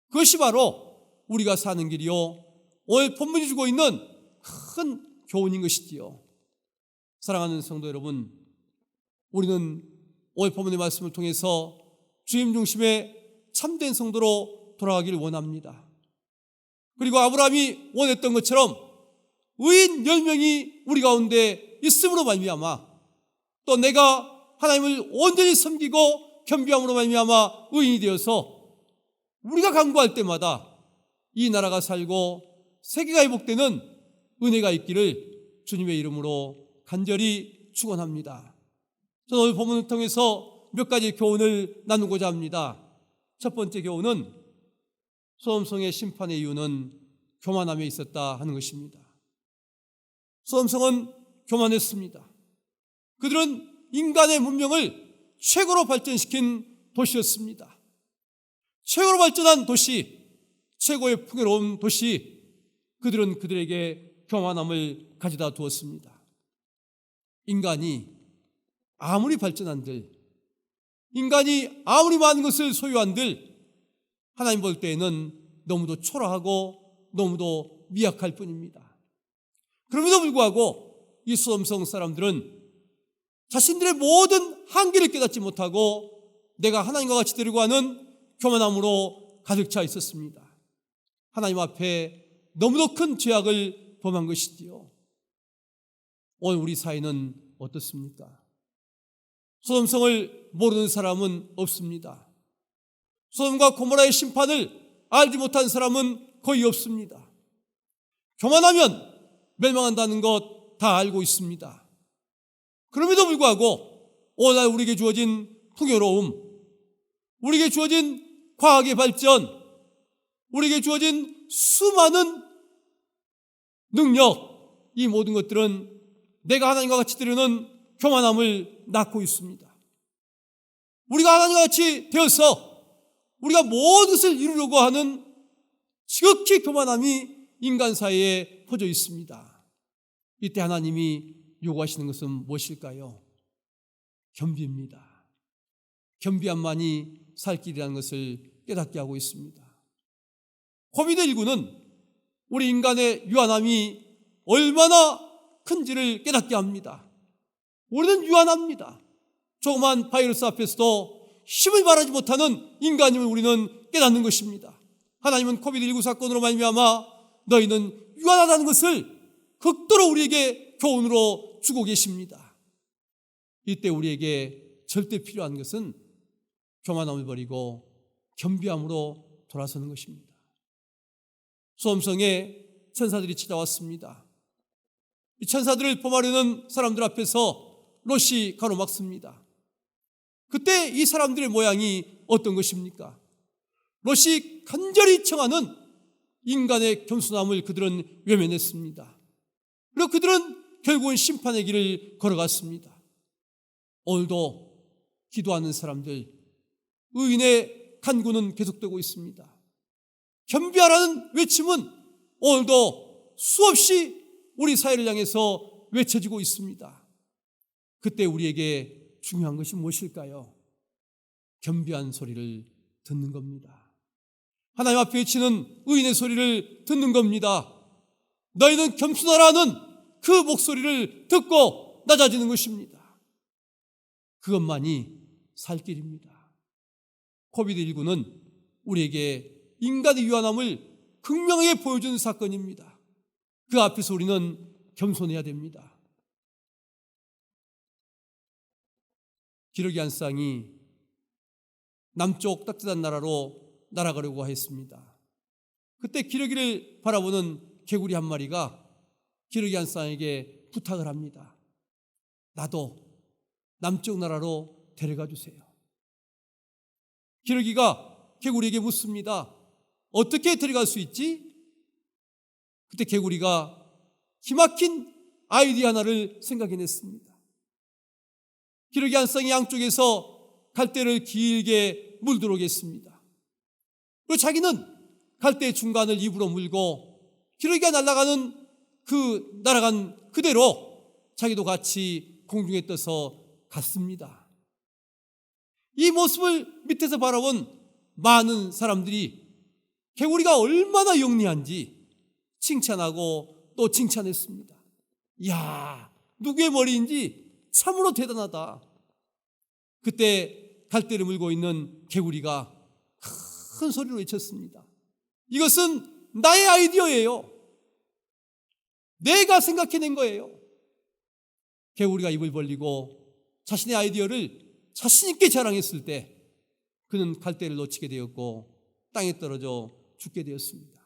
Speaker 2: 그것이 바로 우리가 사는 길이요, 오늘 본문이 주고 있는 큰 교훈인 것이지요. 사랑하는 성도 여러분, 우리는 오늘 본문의 말씀을 통해서 주님 중심의 참된 성도로 돌아가기를 원합니다. 그리고 아브라함이 원했던 것처럼 의인 10명이 우리 가운데 있음으로 말미암아, 또 내가 하나님을 온전히 섬기고 겸비함으로 말미암아 의인이 되어서 우리가 간구할 때마다 이 나라가 살고 세계가 회복되는 은혜가 있기를 주님의 이름으로 간절히 축원합니다. 저는 오늘 본문을 통해서 몇 가지 교훈을 나누고자 합니다. 첫 번째 교훈은 소돔성의 심판의 이유는 교만함에 있었다 하는 것입니다. 소돔성은 교만했습니다. 그들은 인간의 문명을 최고로 발전시킨 도시였습니다. 최고로 발전한 도시, 최고의 풍요로운 도시, 그들은 그들에게 교만함을 가져다 두었습니다. 인간이 아무리 발전한들, 인간이 아무리 많은 것을 소유한들 하나님 볼 때에는 너무도 초라하고 너무도 미약할 뿐입니다. 그럼에도 불구하고 이 소돔성 사람들은 자신들의 모든 한계를 깨닫지 못하고 내가 하나님과 같이 되려고 하는 교만함으로 가득 차 있었습니다. 하나님 앞에 너무도 큰 죄악을 범한 것이지요. 오늘 우리 사회는 어떻습니까? 소돔성을 모르는 사람은 없습니다. 소돔과 고모라의 심판을 알지 못한 사람은 거의 없습니다. 교만하면 멸망한다는 것 다 알고 있습니다. 그럼에도 불구하고 오늘 우리에게 주어진 풍요로움, 우리에게 주어진 과학의 발전, 우리에게 주어진 수많은 능력, 이 모든 것들은 내가 하나님과 같이 되려는 교만함을 낳고 있습니다. 우리가 하나님과 같이 되어서 우리가 모든 것을 이루려고 하는 지극히 교만함이 인간 사이에 퍼져 있습니다. 이때 하나님이 요구하시는 것은 무엇일까요? 겸비입니다. 겸비함만이 살 길이라는 것을 깨닫게 하고 있습니다. 코비드19는 우리 인간의 유한함이 얼마나 큰지를 깨닫게 합니다. 우리는 유한합니다. 조그만 바이러스 앞에서도 힘을 발하지 못하는 인간임을 우리는 깨닫는 것입니다. 하나님은 코비드19 사건으로 말미암아 너희는 유한하다는 것을 극도로 우리에게 교훈으로 주고 계십니다. 이때 우리에게 절대 필요한 것은 교만함을 버리고 겸비함으로 돌아서는 것입니다. 소음성에 천사들이 찾아왔습니다. 이 천사들을 범하려는 사람들 앞에서 롯이 가로막습니다. 그때 이 사람들의 모양이 어떤 것입니까? 롯이 간절히 청하는 인간의 겸손함을 그들은 외면했습니다. 그리고 그들은 결국은 심판의 길을 걸어갔습니다. 오늘도 기도하는 사람들, 의인의 간구는 계속되고 있습니다. 겸비하라는 외침은 오늘도 수없이 우리 사회를 향해서 외쳐지고 있습니다. 그때 우리에게 중요한 것이 무엇일까요? 겸비한 소리를 듣는 겁니다. 하나님 앞에 외치는 의인의 소리를 듣는 겁니다. 너희는 겸손하라는 그 목소리를 듣고 낮아지는 것입니다. 그것만이 살 길입니다. 코비드19는 우리에게 인간의 유한함을 극명하게 보여주는 사건입니다. 그 앞에서 우리는 겸손해야 됩니다. 기러기 한 쌍이 남쪽 따뜻한 나라로 날아가려고 했습니다. 그때 기러기를 바라보는 개구리 한 마리가 기러기 한 쌍에게 부탁을 합니다. 나도 남쪽 나라로 데려가 주세요. 기러기가 개구리에게 묻습니다. 어떻게 데려갈 수 있지? 그때 개구리가 기막힌 아이디어 하나를 생각해냈습니다. 기러기 한 쌍이 양쪽에서 갈대를 길게 물들어오겠습니다. 그리고 자기는 갈대 중간을 입으로 물고 기러기가 날아간 그대로 자기도 같이 공중에 떠서 갔습니다. 이 모습을 밑에서 바라본 많은 사람들이 개구리가 얼마나 영리한지 칭찬하고 또 칭찬했습니다. 이야, 누구의 머리인지 참으로 대단하다. 그때 갈대를 물고 있는 개구리가 큰 소리로 외쳤습니다. 이것은 나의 아이디어예요. 내가 생각해낸 거예요. 개구리가 입을 벌리고 자신의 아이디어를 자신 있게 자랑했을 때 그는 갈대를 놓치게 되었고 땅에 떨어져 죽게 되었습니다.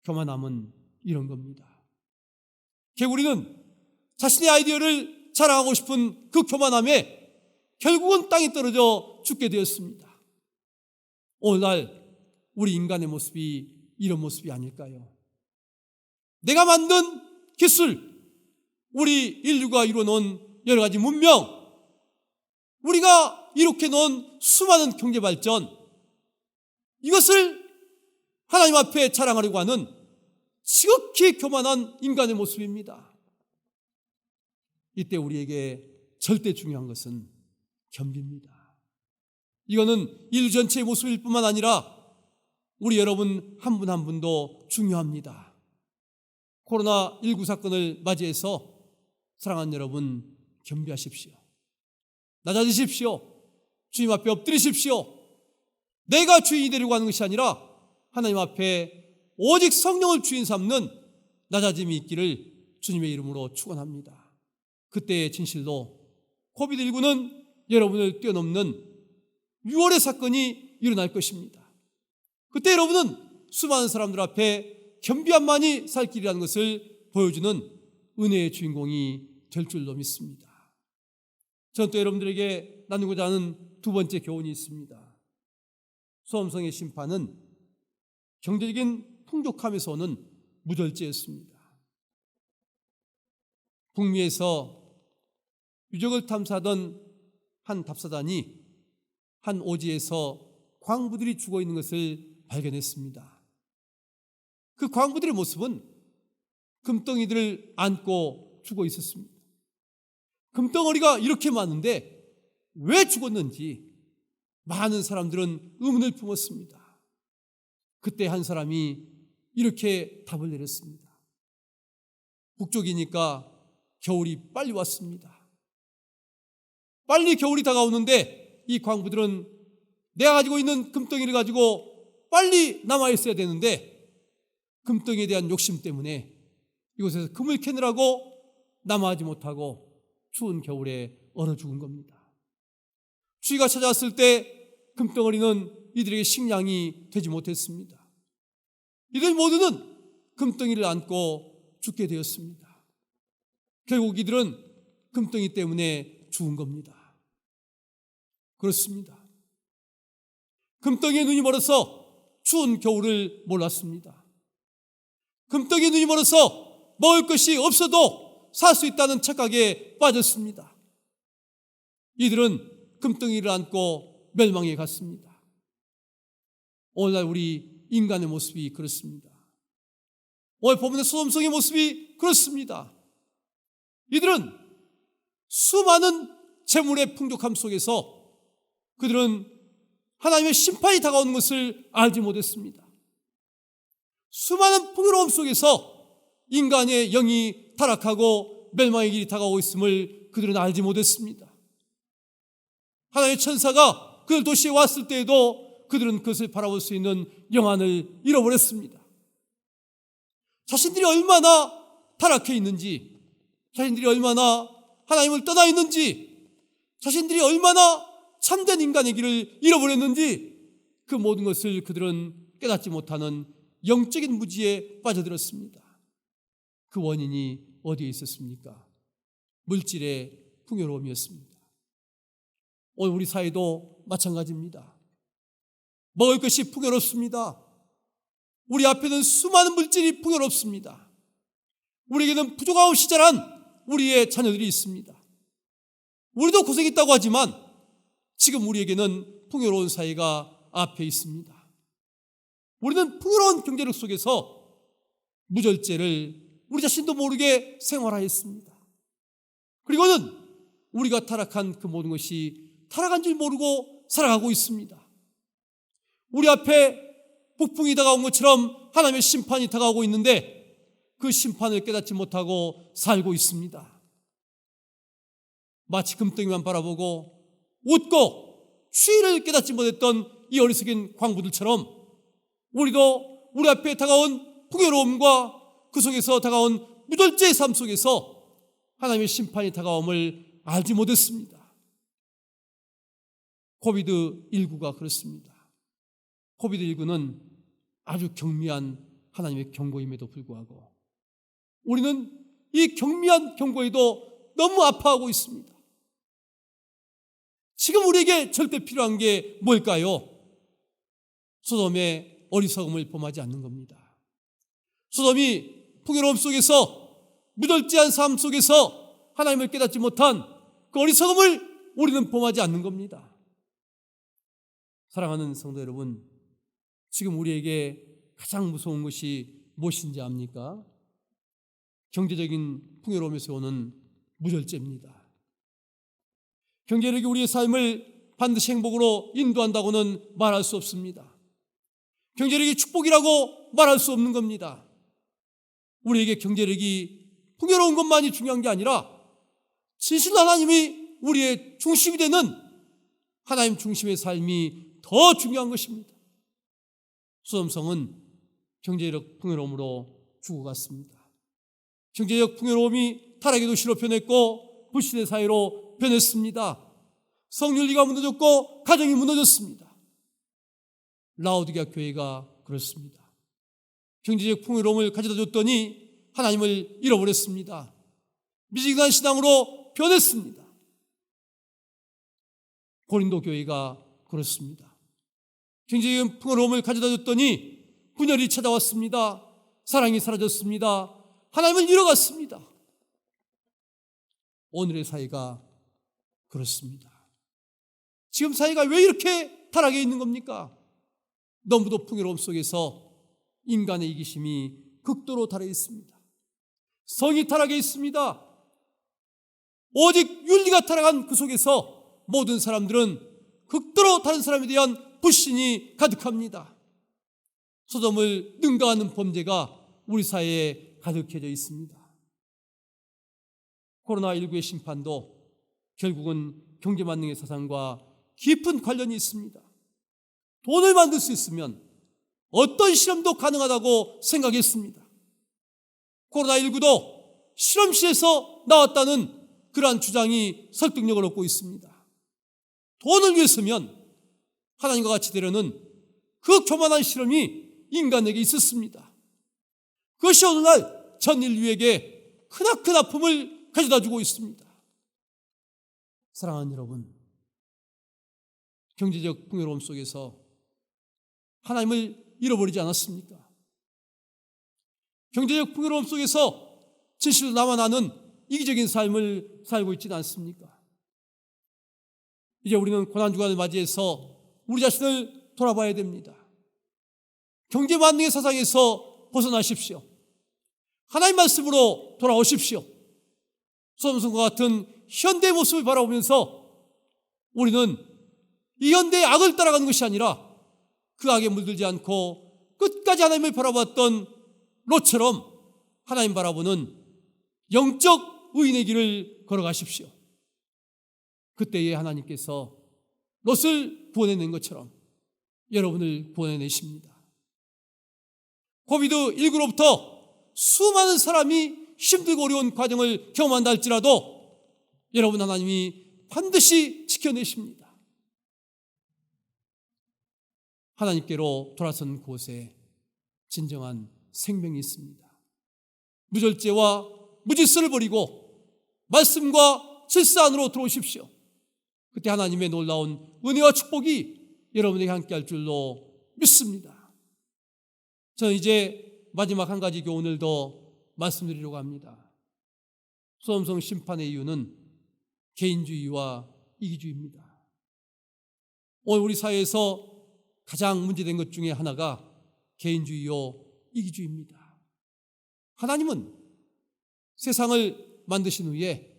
Speaker 2: 교만함은 이런 겁니다. 개구리는 자신의 아이디어를 자랑하고 싶은 그 교만함에 결국은 땅에 떨어져 죽게 되었습니다. 오늘날 우리 인간의 모습이 이런 모습이 아닐까요? 내가 만든 기술, 우리 인류가 이루어놓은 여러 가지 문명, 우리가 이렇게 놓은 수많은 경제발전, 이것을 하나님 앞에 자랑하려고 하는 지극히 교만한 인간의 모습입니다. 이때 우리에게 절대 중요한 것은 겸비입니다. 이거는 인류 전체의 모습일 뿐만 아니라 우리 여러분 한 분 한 분도 중요합니다. 코로나19 사건을 맞이해서 사랑하는 여러분, 겸비하십시오. 낮아지십시오. 주님 앞에 엎드리십시오. 내가 주인이 되려고 하는 것이 아니라 하나님 앞에 오직 성령을 주인 삼는 낮아짐이 있기를 주님의 이름으로 축원합니다. 그때의 진실로 코비드19는 여러분을 뛰어넘는 6월의 사건이 일어날 것입니다. 그때 여러분은 수많은 사람들 앞에 겸비함만이 살 길이라는 것을 보여주는 은혜의 주인공이 될 줄로 믿습니다. 저는 또 여러분들에게 나누고자 하는 두 번째 교훈이 있습니다. 소음성의 심판은 경제적인 풍족함에서 오는 무절제였습니다. 북미에서 유적을 탐사하던 한 답사단이 한 오지에서 광부들이 죽어 있는 것을 발견했습니다. 그 광부들의 모습은 금덩이들을 안고 죽어 있었습니다. 금덩어리가 이렇게 많은데 왜 죽었는지 많은 사람들은 의문을 품었습니다. 그때 한 사람이 이렇게 답을 내렸습니다. 북쪽이니까 겨울이 빨리 왔습니다. 빨리 겨울이 다가오는데 이 광부들은 내가 가지고 있는 금덩이를 가지고 빨리 남아 있어야 되는데 금덩이에 대한 욕심 때문에 이곳에서 금을 캐느라고 남아하지 못하고 추운 겨울에 얼어 죽은 겁니다. 추위가 찾아왔을 때 금덩어리는 이들에게 식량이 되지 못했습니다. 이들 모두는 금덩이를 안고 죽게 되었습니다. 결국 이들은 금덩이 때문에 죽은 겁니다. 그렇습니다. 금덩이에 눈이 멀어서 추운 겨울을 몰랐습니다. 금덩이에 눈이 멀어서 먹을 것이 없어도 살 수 있다는 착각에 빠졌습니다. 이들은 금덩이를 안고 멸망에 갔습니다. 오늘날 우리 인간의 모습이 그렇습니다. 오늘 본문의 소돔성의 모습이 그렇습니다. 이들은 수많은 재물의 풍족함 속에서 그들은 하나님의 심판이 다가오는 것을 알지 못했습니다. 수많은 풍요로움 속에서 인간의 영이 타락하고 멸망의 길이 다가오고 있음을 그들은 알지 못했습니다. 하나님의 천사가 그들 도시에 왔을 때에도 그들은 그것을 바라볼 수 있는 영안을 잃어버렸습니다. 자신들이 얼마나 타락해 있는지, 자신들이 얼마나 하나님을 떠나 있는지, 자신들이 얼마나 참된 인간의 길을 잃어버렸는지 그 모든 것을 그들은 깨닫지 못하는 영적인 무지에 빠져들었습니다. 그 원인이 어디에 있었습니까? 물질의 풍요로움이었습니다. 오늘 우리 사회도 마찬가지입니다. 먹을 것이 풍요롭습니다. 우리 앞에는 수많은 물질이 풍요롭습니다. 우리에게는 부족함 없이 자란 우리의 자녀들이 있습니다. 우리도 고생했다고 하지만 지금 우리에게는 풍요로운 사회가 앞에 있습니다. 우리는 풍요로운 경제력 속에서 무절제를 우리 자신도 모르게 생활하였습니다. 그리고는 우리가 타락한 그 모든 것이 타락한 줄 모르고 살아가고 있습니다. 우리 앞에 폭풍이 다가온 것처럼 하나님의 심판이 다가오고 있는데 그 심판을 깨닫지 못하고 살고 있습니다. 마치 금덩이만 바라보고 웃고 추위를 깨닫지 못했던 이 어리석은 광부들처럼 우리도 우리 앞에 다가온 풍요로움과 그 속에서 다가온 무절제의 삶 속에서 하나님의 심판이 다가옴을 알지 못했습니다. 코비드19가 그렇습니다. 코비드19는 아주 경미한 하나님의 경고임에도 불구하고 우리는 이 경미한 경고에도 너무 아파하고 있습니다. 지금 우리에게 절대 필요한 게 뭘까요? 소돔의 어리석음을 범하지 않는 겁니다. 소돔이 풍요로움 속에서 무절제한 삶 속에서 하나님을 깨닫지 못한 그 어리석음을 우리는 범하지 않는 겁니다. 사랑하는 성도 여러분, 지금 우리에게 가장 무서운 것이 무엇인지 압니까? 경제적인 풍요로움에서 오는 무절제입니다. 경제력이 우리의 삶을 반드시 행복으로 인도한다고는 말할 수 없습니다. 경제력이 축복이라고 말할 수 없는 겁니다. 우리에게 경제력이 풍요로운 것만이 중요한 게 아니라 진실로 하나님이 우리의 중심이 되는 하나님 중심의 삶이 더 중요한 것입니다. 소돔성은 경제력 풍요로움으로 죽어갔습니다. 경제력 풍요로움이 타락의 도시로 변했고 불신의 사회로 변했습니다. 성윤리가 무너졌고 가정이 무너졌습니다. 라오디게아 교회가 그렇습니다. 경제적 풍요로움을 가져다 줬더니 하나님을 잃어버렸습니다. 미지근한 신앙으로 변했습니다. 고린도 교회가 그렇습니다. 경제적 풍요로움을 가져다 줬더니 분열이 찾아왔습니다. 사랑이 사라졌습니다. 하나님을 잃어갔습니다. 오늘의 사회가 그렇습니다. 지금 사회가 왜 이렇게 타락해 있는 겁니까? 너무도 풍요로움 속에서 인간의 이기심이 극도로 달해 있습니다. 성이 타락해 있습니다. 오직 윤리가 타락한 그 속에서 모든 사람들은 극도로 다른 사람에 대한 불신이 가득합니다. 소돔을 능가하는 범죄가 우리 사회에 가득해져 있습니다. 코로나19의 심판도 결국은 경제만능의 사상과 깊은 관련이 있습니다. 돈을 만들 수 있으면 어떤 실험도 가능하다고 생각했습니다. 코로나19도 실험실에서 나왔다는 그러한 주장이 설득력을 얻고 있습니다. 돈을 위해서면 하나님과 같이 되려는 그 교만한 실험이 인간에게 있었습니다. 그것이 오늘날 전 인류에게 크나큰 아픔을 가져다 주고 있습니다. 사랑하는 여러분, 경제적 풍요로움 속에서 하나님을 잃어버리지 않았습니까? 경제적 풍요로움 속에서 진실로 나만 아는 이기적인 삶을 살고 있지는 않습니까? 이제 우리는 고난주간을 맞이해서 우리 자신을 돌아봐야 됩니다. 경제만능의 사상에서 벗어나십시오. 하나님 말씀으로 돌아오십시오. 소돔과 같은 현대의 모습을 바라보면서 우리는 이 현대의 악을 따라가는 것이 아니라 그 악에 물들지 않고 끝까지 하나님을 바라봤던 롯처럼 하나님 바라보는 영적 의인의 길을 걸어가십시오. 그때에 하나님께서 롯을 구원해낸 것처럼 여러분을 구원해내십니다. 코비드19로부터 수많은 사람이 힘들고 어려운 과정을 경험한다 할지라도 여러분 하나님이 반드시 지켜내십니다. 하나님께로 돌아선 곳에 진정한 생명이 있습니다. 무절제와 무질서를 버리고 말씀과 질서 안으로 들어오십시오. 그때 하나님의 놀라운 은혜와 축복이 여러분에게 함께할 줄로 믿습니다. 저는 이제 마지막 한 가지 교훈을 더 말씀드리려고 합니다. 소돔성 심판의 이유는 개인주의와 이기주의입니다. 오늘 우리 사회에서 가장 문제된 것 중에 하나가 개인주의요 이기주의입니다. 하나님은 세상을 만드신 후에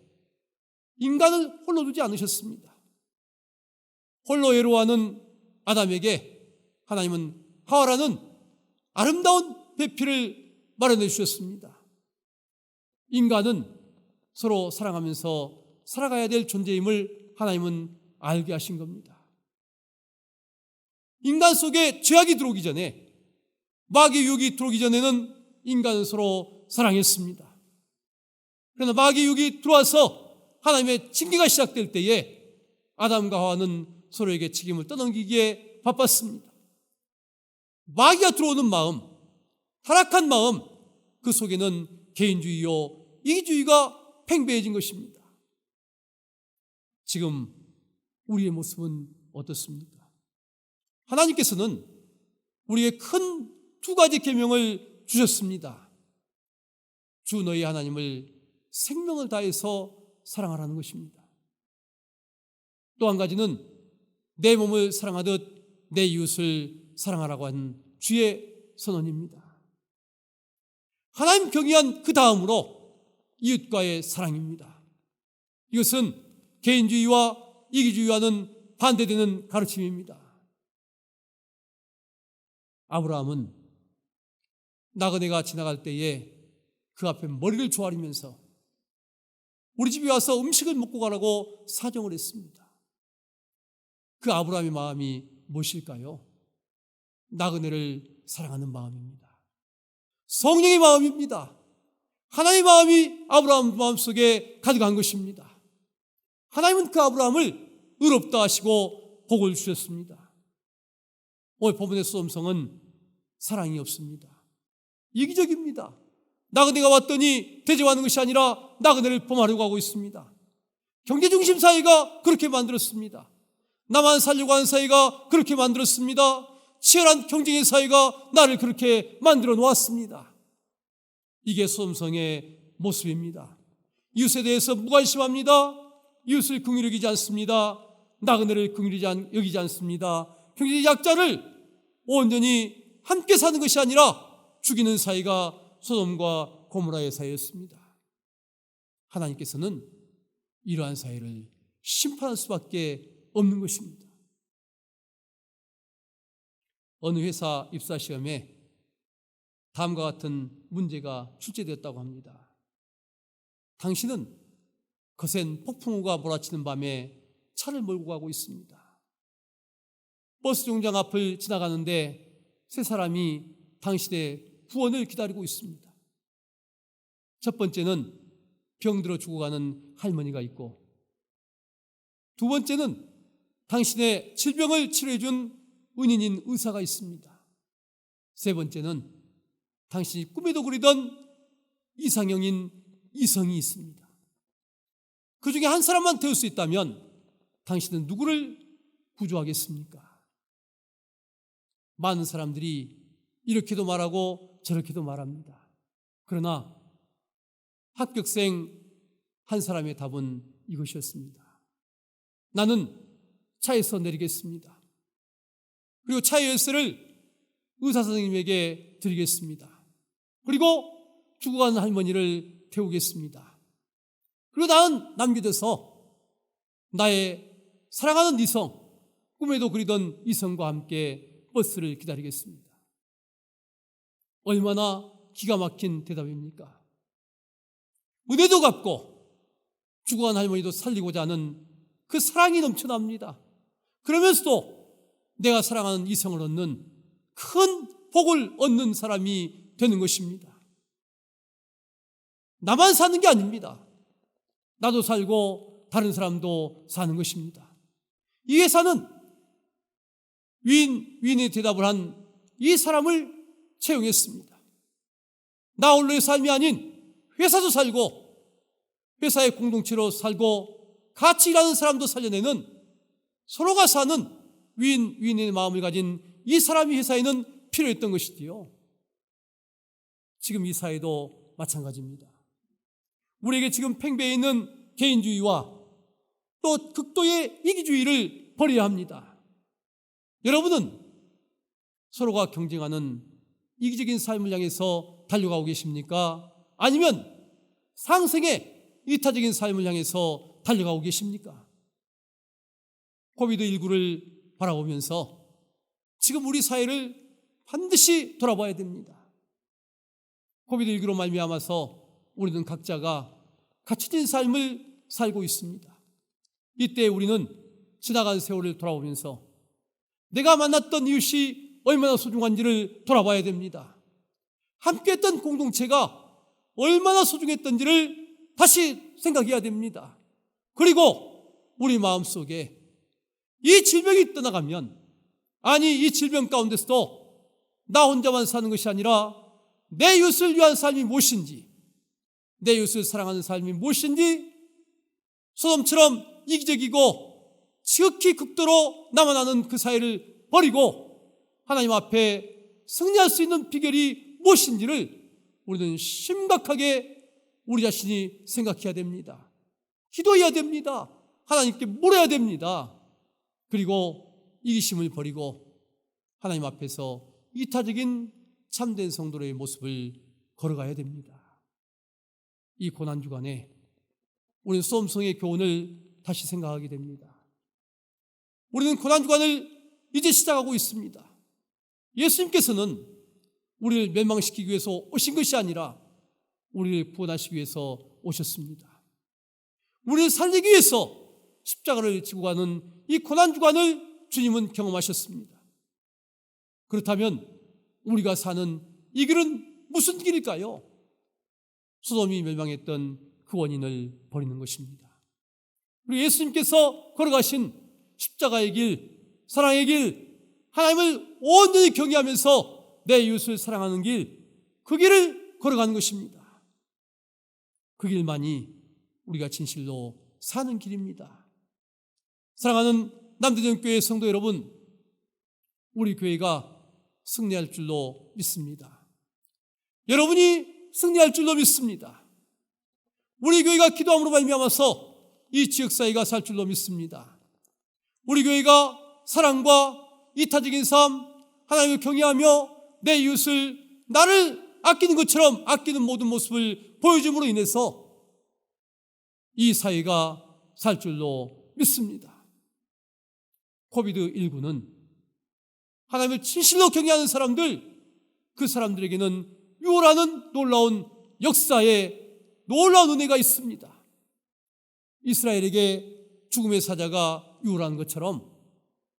Speaker 2: 인간을 홀로 두지 않으셨습니다. 홀로 외로워하는 아담에게 하나님은 하와라는 아름다운 배필을 마련해 주셨습니다. 인간은 서로 사랑하면서 살아가야 될 존재임을 하나님은 알게 하신 겁니다. 인간 속에 죄악이 들어오기 전에, 마귀의 유혹이 들어오기 전에는 인간은 서로 사랑했습니다. 그러나 마귀의 유혹이 들어와서 하나님의 징계가 시작될 때에 아담과 하와는 서로에게 책임을 떠넘기기에 바빴습니다. 마귀가 들어오는 마음, 타락한 마음, 그 속에는 개인주의요 이기주의가 팽배해진 것입니다. 지금 우리의 모습은 어떻습니까? 하나님께서는 우리에게 큰 두 가지 계명을 주셨습니다. 주 너희 하나님을 생명을 다해서 사랑하라는 것입니다. 또 한 가지는 내 몸을 사랑하듯 내 이웃을 사랑하라고 한 주의 선언입니다. 하나님 경외한 그 다음으로 이웃과의 사랑입니다. 이것은 개인주의와 이기주의와는 반대되는 가르침입니다. 아브라함은 나그네가 지나갈 때에 그 앞에 머리를 조아리면서 우리 집에 와서 음식을 먹고 가라고 사정을 했습니다. 그 아브라함의 마음이 무엇일까요? 나그네를 사랑하는 마음입니다. 성령의 마음입니다. 하나님의 마음이 아브라함 마음속에 가득한 것입니다. 하나님은 그 아브라함을 의롭다 하시고 복을 주셨습니다. 오늘 본문의 소돔성은 사랑이 없습니다. 이기적입니다. 나그네가 왔더니 대접하는 것이 아니라 나그네를 범하려고 하고 있습니다. 경제중심 사회가 그렇게 만들었습니다. 나만 살려고 하는 사회가 그렇게 만들었습니다. 치열한 경쟁의 사회가 나를 그렇게 만들어 놓았습니다. 이게 소돔성의 모습입니다. 이웃에 대해서 무관심합니다. 이웃을 긍휼히 여기지 않습니다. 나그네를 긍휼히 여기지 않습니다. 경제적 약자를 온전히 함께 사는 것이 아니라 죽이는 사이가 소돔과 고모라의 사이였습니다. 하나님께서는 이러한 사회를 심판할 수밖에 없는 것입니다. 어느 회사 입사 시험에 다음과 같은 문제가 출제되었다고 합니다. 당신은 거센 폭풍우가 몰아치는 밤에 차를 몰고 가고 있습니다. 버스 정류장 앞을 지나가는데 세 사람이 당신의 구원을 기다리고 있습니다. 첫 번째는 병들어 죽어가는 할머니가 있고, 두 번째는 당신의 질병을 치료해준 은인인 의사가 있습니다. 세 번째는 당신이 꿈에도 그리던 이상형인 이성이 있습니다. 그 중에 한 사람만 태울 수 있다면 당신은 누구를 구조하겠습니까? 많은 사람들이 이렇게도 말하고 저렇게도 말합니다. 그러나 합격생 한 사람의 답은 이것이었습니다. 나는 차에서 내리겠습니다. 그리고 차의 열쇠를 의사 선생님에게 드리겠습니다. 그리고 죽어가는 할머니를 태우겠습니다. 그리고 나는 남겨둬서 나의 사랑하는 이성, 꿈에도 그리던 이성과 함께 버스를 기다리겠습니다. 얼마나 기가 막힌 대답입니까? 은혜도 갚고 죽어간 할머니도 살리고자 하는 그 사랑이 넘쳐납니다. 그러면서도 내가 사랑하는 이성을 얻는 큰 복을 얻는 사람이 되는 것입니다. 나만 사는 게 아닙니다. 나도 살고 다른 사람도 사는 것입니다. 이 회사는 위인의 대답을 한 이 사람을 채용했습니다. 나 홀로의 삶이 아닌 회사도 살고 회사의 공동체로 살고 같이 일하는 사람도 살려내는 서로가 사는 위인의 마음을 가진 이 사람이 회사에는 필요했던 것이지요. 지금 이 사회도 마찬가지입니다. 우리에게 지금 팽배해 있는 개인주의와 또 극도의 이기주의를 버려야 합니다. 여러분은 서로가 경쟁하는 이기적인 삶을 향해서 달려가고 계십니까? 아니면 상생의 이타적인 삶을 향해서 달려가고 계십니까? 코비드19를 바라보면서 지금 우리 사회를 반드시 돌아봐야 됩니다. 코비드19로 말미암아서 우리는 각자가 갇혀진 삶을 살고 있습니다. 이때 우리는 지나간 세월을 돌아보면서 내가 만났던 이웃이 얼마나 소중한지를 돌아봐야 됩니다. 함께했던 공동체가 얼마나 소중했던지를 다시 생각해야 됩니다. 그리고 우리 마음속에 이 질병이 떠나가면, 아니 이 질병 가운데서도 나 혼자만 사는 것이 아니라 내 이웃을 위한 삶이 무엇인지, 내 이웃을 사랑하는 삶이 무엇인지, 소돔처럼 이기적이고 지극히 극도로 나만 아는 그 사회를 버리고 하나님 앞에 승리할 수 있는 비결이 무엇인지를 우리는 심각하게 우리 자신이 생각해야 됩니다. 기도해야 됩니다. 하나님께 물어야 됩니다. 그리고 이기심을 버리고 하나님 앞에서 이타적인 참된 성도의 모습을 걸어가야 됩니다. 이 고난주간에 우리는 소돔성의 교훈을 다시 생각하게 됩니다. 우리는 고난주간을 이제 시작하고 있습니다. 예수님께서는 우리를 멸망시키기 위해서 오신 것이 아니라 우리를 구원하시기 위해서 오셨습니다. 우리를 살리기 위해서 십자가를 지고 가는 이 고난주간을 주님은 경험하셨습니다. 그렇다면 우리가 사는 이 길은 무슨 길일까요? 소돔이 멸망했던 그 원인을 버리는 것입니다. 그리고 예수님께서 걸어가신 십자가의 길, 사랑의 길, 하나님을 온전히 경외하면서 내 이웃을 사랑하는 길, 그 길을 걸어가는 것입니다. 그 길만이 우리가 진실로 사는 길입니다. 사랑하는 남대전교회 성도 여러분, 우리 교회가 승리할 줄로 믿습니다. 여러분이 승리할 줄로 믿습니다. 우리 교회가 기도함으로 말미암아서 이 지역사회가 살 줄로 믿습니다. 우리 교회가 사랑과 이타적인 삶, 하나님을 경외하며 내 이웃을 나를 아끼는 것처럼 아끼는 모든 모습을 보여줌으로 인해서 이 사회가 살 줄로 믿습니다. 코비드19는 하나님을 진실로 경외하는 사람들, 그 사람들에게는 유월하는 놀라운 역사의 놀라운 은혜가 있습니다. 이스라엘에게 죽음의 사자가 유월한 것처럼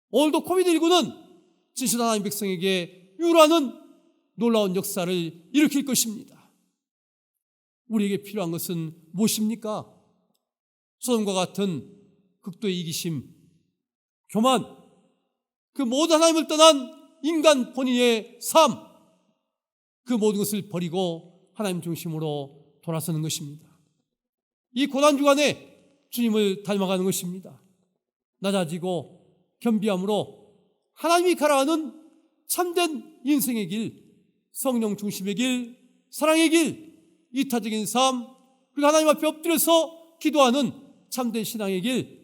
Speaker 2: 오늘도 코비드19는 진실한 하나님 백성에게 유월하는 놀라운 역사를 일으킬 것입니다. 우리에게 필요한 것은 무엇입니까? 소돔과 같은 극도의 이기심, 교만, 그 모든 하나님을 떠난 인간 본인의 삶, 그 모든 것을 버리고 하나님 중심으로 돌아서는 것입니다. 이 고난주간에 주님을 닮아가는 것입니다. 낮아지고 겸비함으로 하나님이 가라하는 참된 인생의 길, 성령 중심의 길, 사랑의 길, 이타적인 삶, 그리고 하나님 앞에 엎드려서 기도하는 참된 신앙의 길,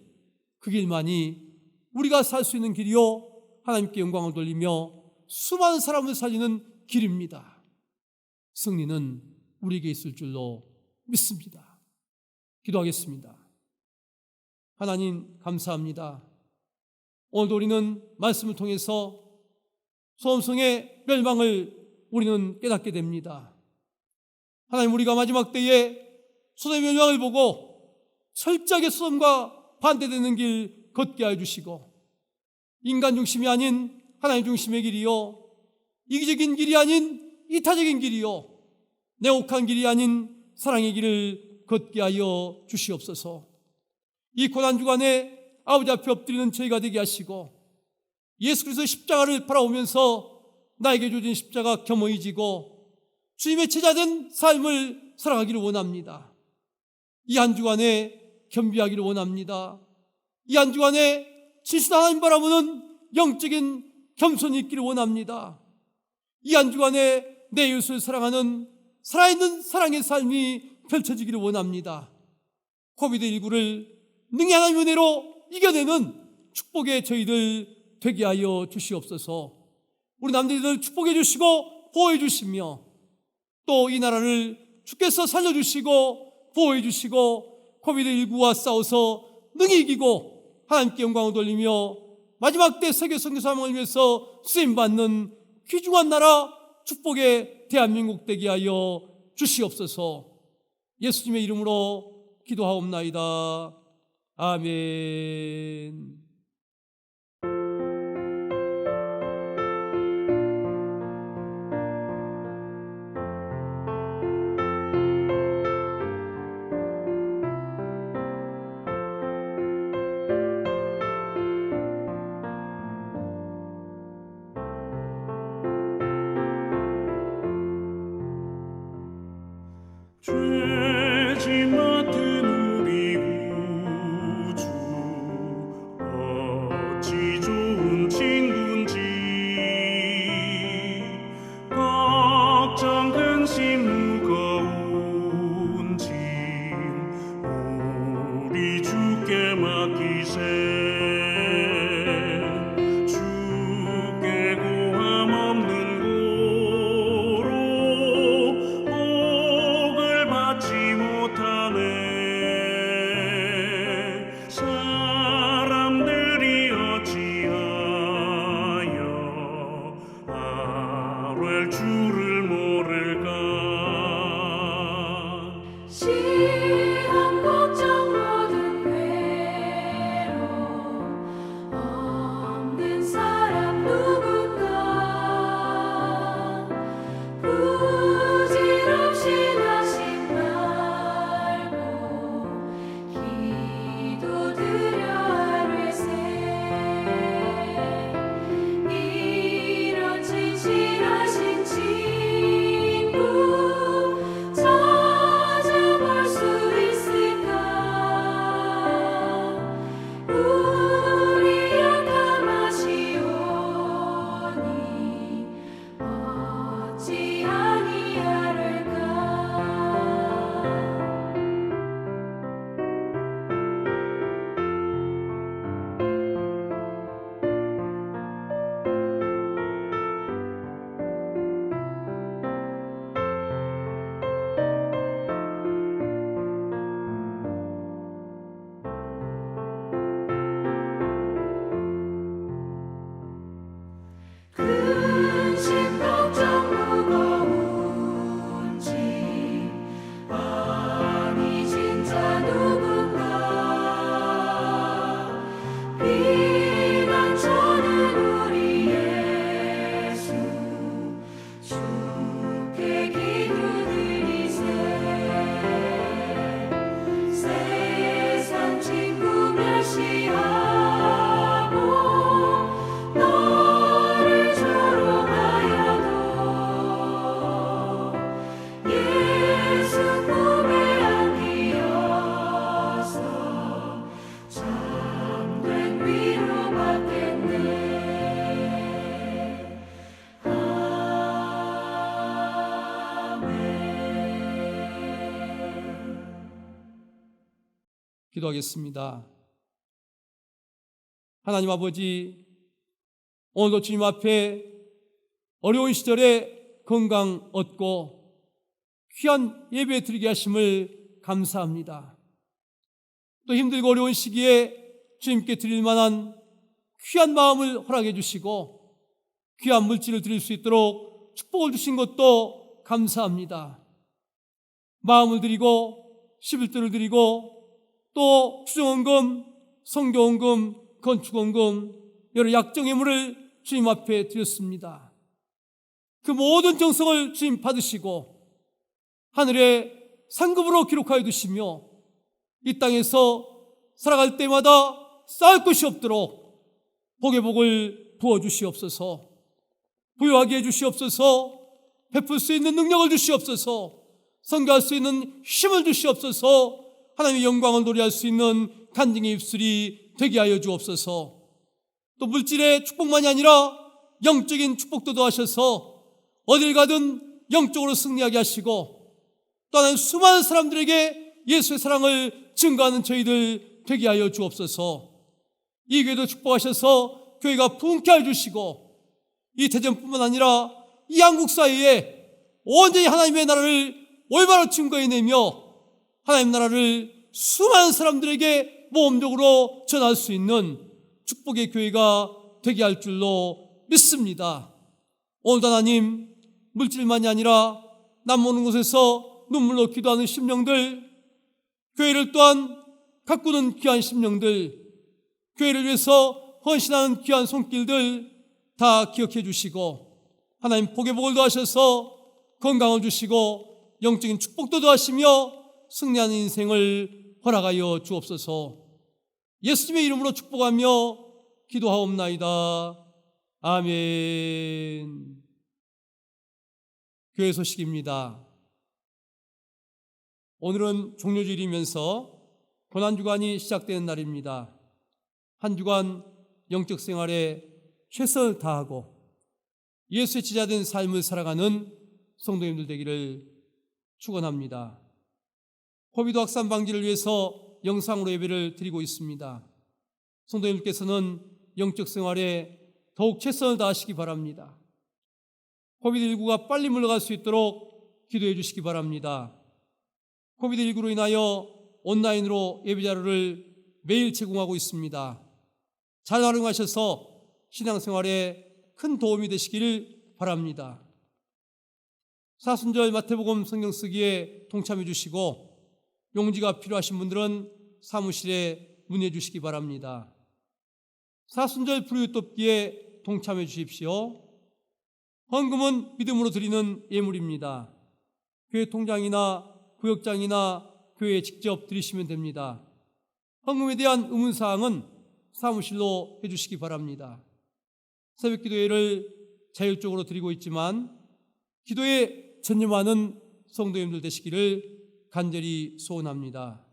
Speaker 2: 그 길만이 우리가 살 수 있는 길이요 하나님께 영광을 돌리며 수많은 사람을 살리는 길입니다. 승리는 우리에게 있을 줄로 믿습니다. 기도하겠습니다. 하나님 감사합니다. 오늘도 우리는 말씀을 통해서 소돔성의 멸망을 우리는 깨닫게 됩니다. 하나님, 우리가 마지막 때에 소돔의 멸망을 보고 철저하게 소돔과 반대되는 길 걷게 하여 주시고, 인간 중심이 아닌 하나님 중심의 길이요, 이기적인 길이 아닌 이타적인 길이요, 냉혹한 길이 아닌 사랑의 길을 걷게 하여 주시옵소서. 이 고난주간에 아버지 앞에 엎드리는 저희가 되게 하시고, 예수 그리스도의 십자가를 바라보면서 나에게 주어진 십자가 겸허히 지고 주님의 제자된 삶을 살아가기를 원합니다. 이 한 주간에 겸비하기를 원합니다. 이 한 주간에 진실한 하나님 바라보는 영적인 겸손이 있기를 원합니다. 이 한 주간에 내 이웃을 사랑하는 살아있는 사랑의 삶이 펼쳐지기를 원합니다. 코비드19를 능히 하나님의 은혜로 이겨내는 축복의 저희들 되게 하여 주시옵소서. 우리 남들을 축복해 주시고 보호해 주시며, 또 이 나라를 주께서 살려주시고 보호해 주시고 코비드19와 싸워서 능히 이기고 하나님께 영광을 돌리며 마지막 때 세계 선교 사명을 위해서 쓰임받는 귀중한 나라 축복의 대한민국 되게 하여 주시옵소서. 예수님의 이름으로 기도하옵나이다. 아멘.
Speaker 3: 죄지 맡은 우리 구주 어찌 좋은 친구인지 걱정 근심 무거운 짐 우리 주께 맡기세 주께 고함 없는 사람들이 어찌하여 아뢰 줄을 모를까
Speaker 2: 기도하겠습니다. 하나님 아버지, 오늘도 주님 앞에 어려운 시절에 건강 얻고 귀한 예배 드리게 하심을 감사합니다. 또 힘들고 어려운 시기에 주님께 드릴 만한 귀한 마음을 허락해 주시고 귀한 물질을 드릴 수 있도록 축복을 주신 것도 감사합니다. 마음을 드리고 11조를 드리고 또 추정원금, 성교원금, 건축원금 여러 약정예물을 주님 앞에 드렸습니다. 그 모든 정성을 주님 받으시고 하늘에 상급으로 기록하여 두시며 이 땅에서 살아갈 때마다 쌓을 것이 없도록 복의 복을 부어주시옵소서. 부유하게 해주시옵소서. 베풀 수 있는 능력을 주시옵소서. 선교할 수 있는 힘을 주시옵소서. 하나님의 영광을 노래할 수 있는 간증의 입술이 되게 하여 주옵소서. 또 물질의 축복만이 아니라 영적인 축복도 더하셔서 어딜 가든 영적으로 승리하게 하시고 또 하나님 수많은 사람들에게 예수의 사랑을 증거하는 저희들 되게 하여 주옵소서. 이 교회도 축복하셔서 교회가 부흥케 해주시고 이 대전뿐만 아니라 이 한국 사회에 온전히 하나님의 나라를 올바로 증거해내며 하나님 나라를 수많은 사람들에게 모험적으로 전할 수 있는 축복의 교회가 되게 할 줄로 믿습니다. 오늘도 하나님, 물질만이 아니라 남모는 곳에서 눈물로 기도하는 심령들, 교회를 또한 가꾸는 귀한 심령들, 교회를 위해서 헌신하는 귀한 손길들 다 기억해 주시고 하나님 복의 복을 더하셔서 건강을 주시고 영적인 축복도 더하시며 승리하는 인생을 허락하여 주옵소서. 예수님의 이름으로 축복하며 기도하옵나이다. 아멘. 교회 소식입니다. 오늘은 종료주일이면서 고난주간이 시작되는 날입니다. 한 주간 영적 생활에 최선을 다하고 예수의 제자된 삶을 살아가는 성도님들 되기를 축원합니다. 코비드 확산 방지를 위해서 영상으로 예배를 드리고 있습니다. 성도님들께서는 영적 생활에 더욱 최선을 다하시기 바랍니다. 코비드19가 빨리 물러갈 수 있도록 기도해 주시기 바랍니다. 코비드19로 인하여 온라인으로 예배 자료를 매일 제공하고 있습니다. 잘 활용하셔서 신앙생활에 큰 도움이 되시기를 바랍니다. 사순절 마태복음 성경 쓰기에 동참해 주시고 용지가 필요하신 분들은 사무실에 문의해 주시기 바랍니다. 사순절 불우유 돕기에 동참해 주십시오. 헌금은 믿음으로 드리는 예물입니다. 교회 통장이나 구역장이나 교회에 직접 드리시면 됩니다. 헌금에 대한 의문사항은 사무실로 해주시기 바랍니다. 새벽기도회를 자율적으로 드리고 있지만 기도에 전념하는 성도님들 되시기를 간절히 소원합니다.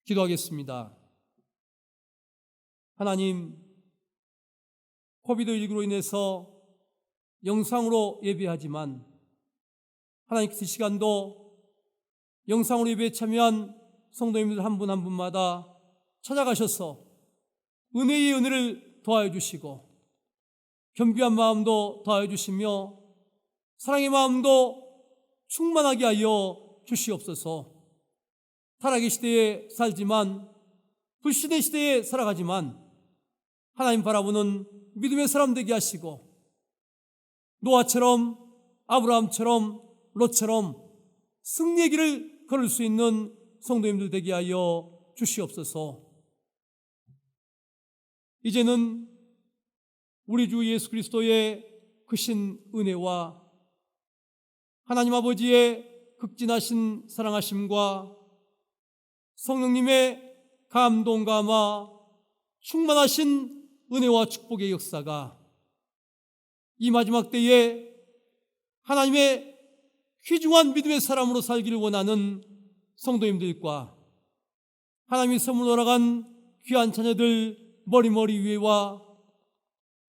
Speaker 2: 기도하겠습니다. 하나님, 코비드19로 인해서 영상으로 예배하지만 하나님께서 이 시간도 영상으로 예배에 참여한 성도님들 한 분 한 분마다 찾아가셔서 은혜의 은혜를 더하여 주시고 겸비한 마음도 더하여 주시며 사랑의 마음도 충만하게 하여 주시옵소서. 타락의 시대에 살지만 불신의 시대에 살아가지만 하나님 바라보는 믿음의 사람 되게 하시고 노아처럼 아브라함처럼 롯처럼 승리의 길을 걸을 수 있는 성도님들 되게 하여 주시옵소서. 이제는 우리 주 예수 그리스도의 크신 은혜와 하나님 아버지의 극진하신 사랑하심과 성령님의 감동 감화 충만하신 은혜와 축복의 역사가 이 마지막 때에 하나님의 귀중한 믿음의 사람으로 살기를 원하는 성도님들과 하나님의 선물로 나간 귀한 자녀들 머리 위에와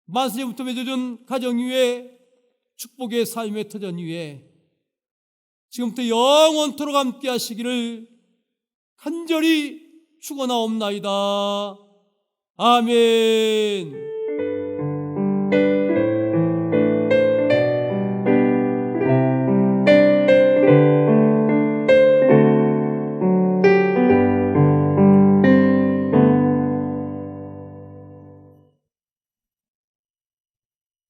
Speaker 2: 만세부터 맺어준 가정 위에 축복의 삶의 터전 위에 지금부터 영원토록 함께 하시기를 간절히 축원하옵나이다. 아멘.